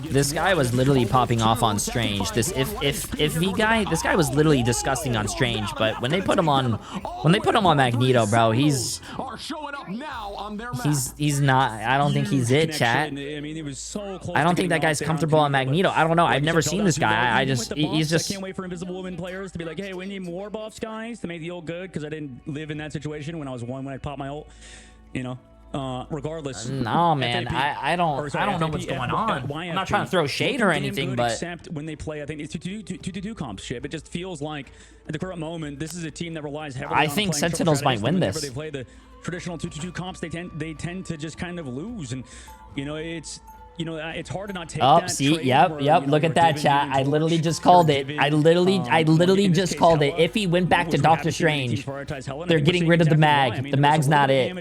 This guy was literally popping off on Strange. This this guy was literally disgusting on Strange, but when they put him on Magneto, bro, he's not, I don't think he's it, chat. I mean, it was so close. I don't think that guy's comfortable on Magneto. I don't know. I've never seen this guy. He's just... I can't wait for Invisible Woman players to be like, hey, we need more buffs, guys, to make the ult good, because I didn't live in that situation when I was when I popped my ult, you know. Regardless. No, man, I don't know what's going on. I'm not trying to throw shade or anything, but except when they play, I think it's 2-2 comp shit. It just feels like at the current moment, this is a team that relies heavily. I think Sentinels might win this. They play the traditional 2-2 comps. They tend to just kind of lose, and you know it's. You know, it's hard to not take that see, trade yep, where, yep. you know, Look at that, chat. I literally just called it. I literally just called it. If he went back to Doctor Strange, they're getting rid of the mag. The mag's not it.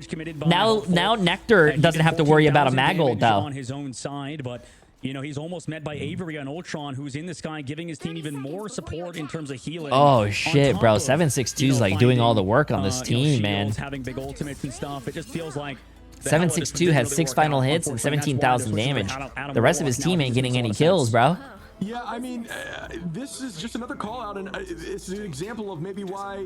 Now Nectar doesn't have to worry about a mag ult, though. On his own side, but you know, he's almost met by Avery on Ultron, who's in the sky, giving his team even more support in terms of healing. Oh shit, bro. 762's like doing all the work on this team, man. Having big ultimates and stuff. It just feels like 762 has 6 final hits and 17,000 damage. The rest of his team ain't getting any kills, bro. Yeah, I mean, this is just another call out, and it's an example of maybe why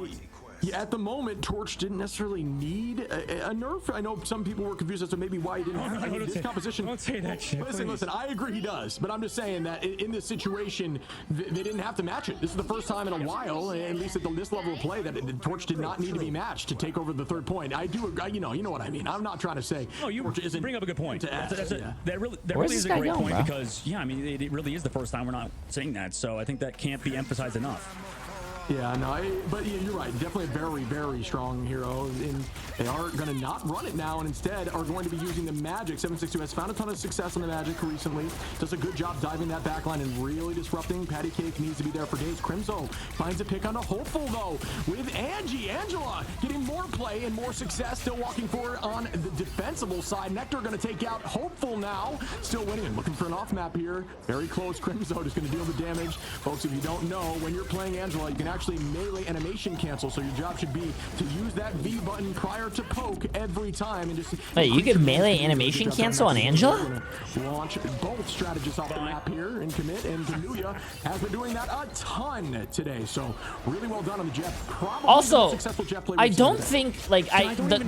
at the moment Torch didn't necessarily need a nerf. I know some people were confused as to maybe why he didn't have this composition. Don't say that shit, listen, I agree he does, but I'm just saying that in this situation they didn't have to match it. This is the first time in a while, at least at this level of play, that the Torch did not need to be matched to take over the 3rd point. I do, you know what I mean. I'm not trying to say. Oh, you bring up a good point. That really is a great point, because yeah, I mean, it really is the first time we're not saying that, so I think that can't be emphasized enough. Yeah, no, but yeah, you're right. Definitely a very, very strong hero. And they are going to not run it now, and instead are going to be using the Magic. 762 has found a ton of success on the Magic recently. Does a good job diving that backline and really disrupting. Patty Cake needs to be there for days. Crimzo finds a pick on a Hopeful, though, with Angela getting more play and more success. Still walking forward on the defensible side. Nectar going to take out Hopeful now. Still winning and looking for an off map here. Very close. Crimzo is going to deal the damage. Folks, if you don't know, when you're playing Angela, you can actually melee animation cancel, so your job should be to use that V button prior to poke every time, and just wait, you can melee animation cancel on Angela? Launch both strategists off the map here and commit, and Kanuya has been doing that a ton today, so really well done on the Jet. Probably also, successful Jet play I don't think like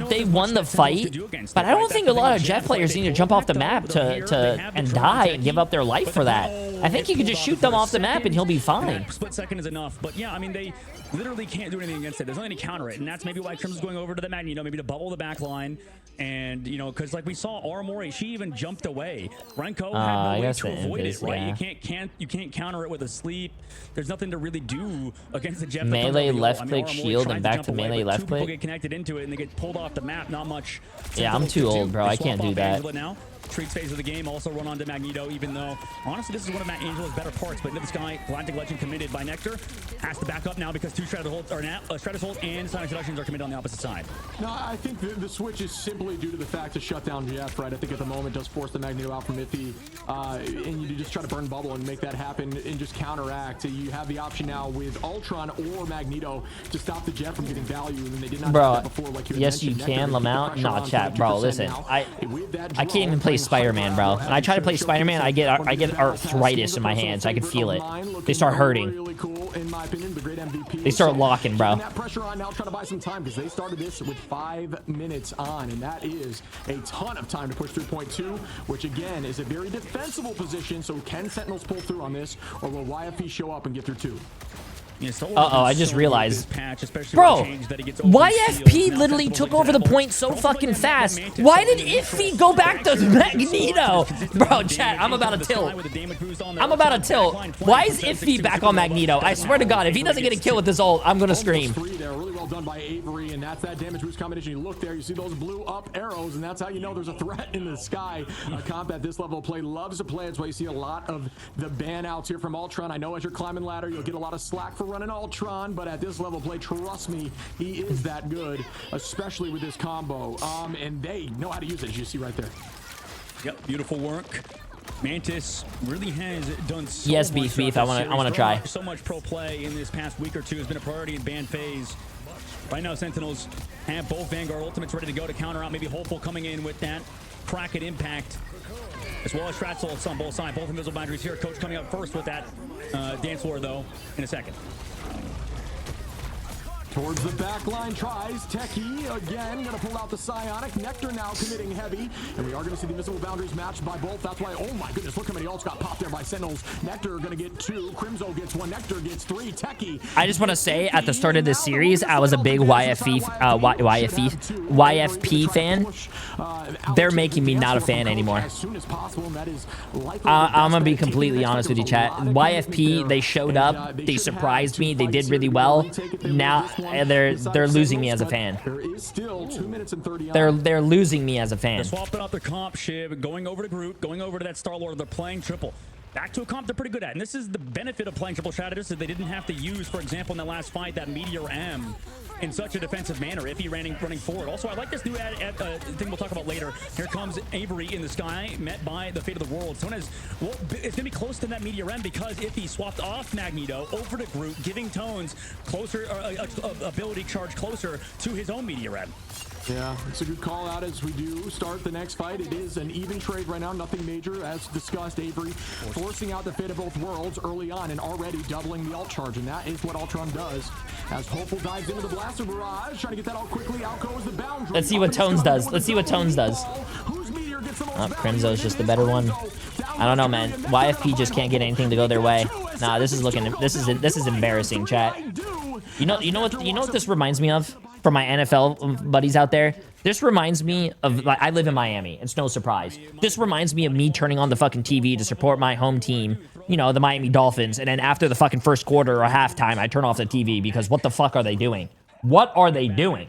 they won the fight, but I don't think a lot of Jet players need to jump off the map and die and give up their life for that. I think you could just shoot them off the map and he'll be fine. Split second is enough, but yeah, I mean, they literally can't do anything against it. There's nothing to counter it, and that's maybe why Crimson's going over to the Magneto, maybe to bubble the back line. And, you know, because like we saw Armori, she even jumped away. Renko had no way to avoid it, right? Yeah. You can't counter it with a sleep. There's nothing to really do against the Jet. Melee left click shield and back to melee left click. People get connected into it and they get pulled off the map. Not much. Yeah, I'm too old, bro. I can't do that. Now. Treats phase of the game also run onto Magneto, even though, honestly, this is one of Matt Angelo's better parts. But into this guy, Galactic Legend committed by Nectar. Has to back up now because two Stratus Holds are now, Stratus Hold and Sonic Seductions are committed on the opposite side. No, I think the switch is simply due to the fact to shut down Jeff, right? I think at the moment does force the Magneto out from Iffy, and you just try to burn bubble and make that happen and just counteract. You have the option now with Ultron or Magneto to stop the Jet from getting value, and they did not do that before. Like yes, you can, Lamau. Nah, chat, bro. Listen, I can't even play Spider-Man, bro. When I try to play Spider-Man, I get arthritis in my hands. I can feel it. They start hurting. They start locking, bro. That pressure on now, trying to buy some time because they started this with 5 minutes on, and that is a ton of time to push through point 2, which again is a very defensible position. So can Sentinels pull through on this, or will YFP show up and get through 2? Uh-oh, I just realized. Bro, YFP literally took over the point so fucking fast. Why did Iffy go back to Magneto? Bro, chat, I'm about to tilt. I'm about to tilt. Why is Iffy back on Magneto? I swear to God, if he doesn't get a kill with this ult, I'm gonna scream. Really well done by Avery, and that's that damage boost combination. You look there, you see those blue up arrows, and that's how you know there's a threat in the sky. Comp at this level of play loves to play. That's why you see a lot of the ban outs here from Ultron. I know as you're climbing ladder, you'll get a lot of slack for running Ultron, but at this level of play, trust me, he is that good, especially with this combo. And they know how to use it, as you see right there. Yep, beautiful work. Mantis really has done so yes, much. Beef. I want to try. So much pro play in this past week or two has been a priority in ban phase. Right now, Sentinels have both Vanguard ultimates ready to go to counter out. Maybe Hopeful coming in with that crack at impact, as well as Strat's on both sides. Both invisible boundaries here. Coach coming up first with that dance floor, though, in a second. Towards the back line tries. Techie again going to pull out the Psionic. Nectar now committing heavy. And we are going to see the invisible boundaries matched by both. That's why, oh my goodness, look how many ults got popped there by Sentinels. Nectar going to get 2. Crimzo gets 1. Nectar gets 3. Techie. I just want to say at the start of this series, I was a big YFP fan. They're making me not a fan anymore. I'm going to be completely honest with you, chat. YFP, they showed up. They surprised me. They did really well. Now they're losing me as a fan. There is still 2 minutes and 30. They're losing me as a fan. They're swapping out their comp, Shiv, going over to Groot, going over to that Star-Lord. They're playing triple. Back to a comp they're pretty good at. And this is the benefit of playing triple strategists, that they didn't have to use, for example, in that last fight, that Meteor M in such a defensive manner if he running forward. Also, I like this new thing we'll talk about later. Here comes Avery in the sky, met by the Fate of the World. Tones, well, it's going to be close to that Meteor M because if he swapped off Magneto over to Groot, giving Tones closer, ability charge closer to his own Meteor M. Yeah, it's a good call out as we do start the next fight. It is an even trade right now, nothing major. As discussed, Avery forcing out the Fate of both worlds early on and already doubling the ult charge, and that is what Ultron does. As Hopeful dives into the blaster barrage, trying to get that out quickly. Out goes the boundary. Let's see what Tones does. Let's see what Tones does. Crimzo's just the better one. I don't know, man. YFP just can't get anything to go their way. Nah, this is embarrassing, chat. You know what this reminds me of? For my NFL buddies out there, this reminds me of, like, I live in Miami. It's no surprise. This reminds me of me turning on the fucking TV to support my home team, you know, the Miami Dolphins, and then after the fucking first quarter or halftime, I turn off the TV because what the fuck are they doing? What are they doing?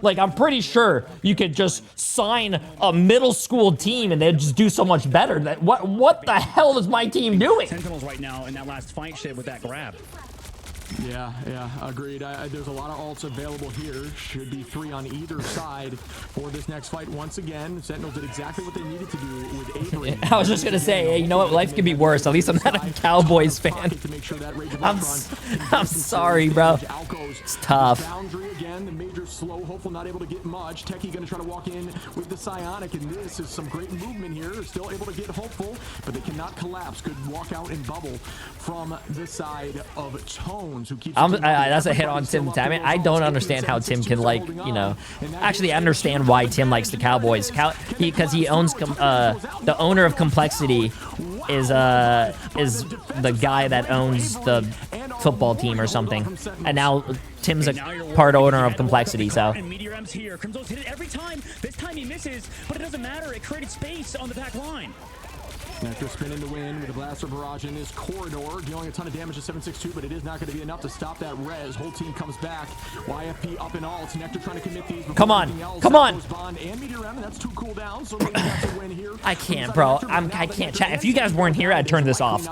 Like, I'm pretty sure you could just sign a middle school team and they'd just do so much better. What the hell is my team doing? Sentinels right now in that last fight shit with that grab. Yeah, agreed. There's a lot of ults available here. Should be 3 on either side for this next fight. Once again, Sentinels did exactly what they needed to do with Avery. I was just going to say, hey, you know what? Life could be worse. At least I'm not a Cowboys fan. I'm sorry, bro. It's tough. Boundary again, the major slow. Hopeful not able to get much. Techie going to try to walk in with the Psionic, and this is some great movement here. Still able to get Hopeful, but they cannot collapse. Could walk out and bubble from the side of Tone. That's a hit on Tim. I don't understand how Tim can, like, you know, actually I understand why Tim likes the Cowboys. Because he owns the owner of Complexity is the guy that owns the football team or something, and now Tim's a part owner of Complexity. So Meteor M's here. Crimzo's hit it every time. This time he misses, but it doesn't matter. It created space on the back line. Nectar spinning the win with a blaster barrage in this corridor, dealing a ton of damage to 762, but it is not going to be enough to stop that res. Whole team comes back. YFP up in alt. Nectar trying to commit these. Come on, come on. Bond and Meteor M, and that's 2 cooldowns, so maybe that's a win here. I can't, bro. I can't chat. If you guys weren't here, I'd turn this off.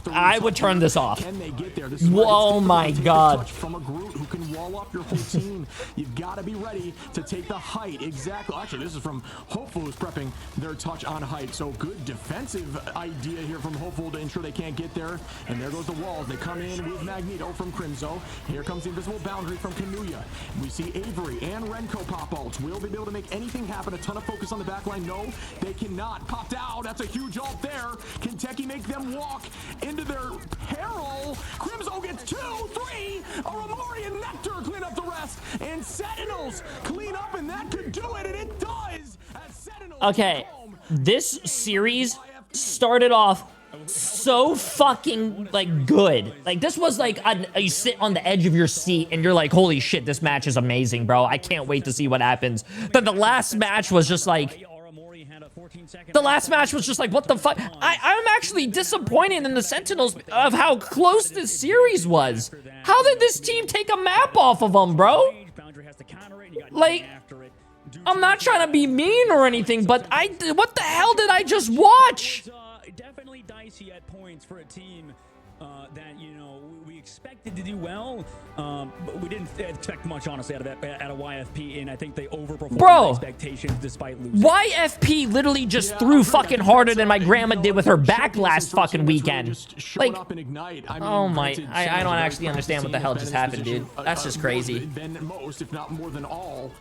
I would turn this off. Can they get there? Oh my god. From a Groot who can wall up your whole team. You've got to be ready to take the height. Exactly. Actually, this is from Hopeful, who's prepping their touch on height. So good defensive idea here from Hopeful to ensure they can't get there. And there goes the walls. They come in with Magneto from Crimzo. Here comes the invisible boundary from Kanuya. We see Avery and Renko pop ults. Will they be able to make anything happen? A ton of focus on the backline. No, they cannot. Popped out. That's a huge ult there. Can Techie make them walk into their peril? Crimzo gets 2, 3. Aramori and Nectar clean up the rest. And Sentinels clean up, and that could do it. And it does. As Sentinels Okay, this series started off so fucking like good. Like this was like you sit on the edge of your seat and you're like, holy shit, this match is amazing, bro. I can't wait to see what happens. But the last match was just like, what the fuck? I'm actually disappointed in the Sentinels of how close this series was. How did this team take a map off of them, bro? Like, I'm not trying to be mean or anything, but what the hell did I just watch? Definitely dicey at points for a team that, you know, we expected to do well, but we didn't expect much, honestly, out of YFP, and I think they overperformed expectations despite losing. YFP literally just threw fucking harder than my grandma did with her back last fucking weekend. Like, oh my, I don't actually understand what the hell just happened, dude. That's just crazy. Most, if not more than all,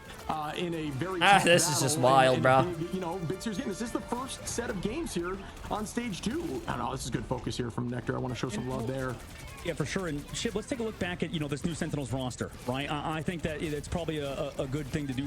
in a very this is just wild, bro. Big, you know, big series game. This is the first set of games here on stage 2. I don't know. This is good focus here from Nectar. I want to show some love there. Yeah, for sure. And Shib, let's take a look back at, you know, this new Sentinels roster, right? I think that it's probably a good thing to do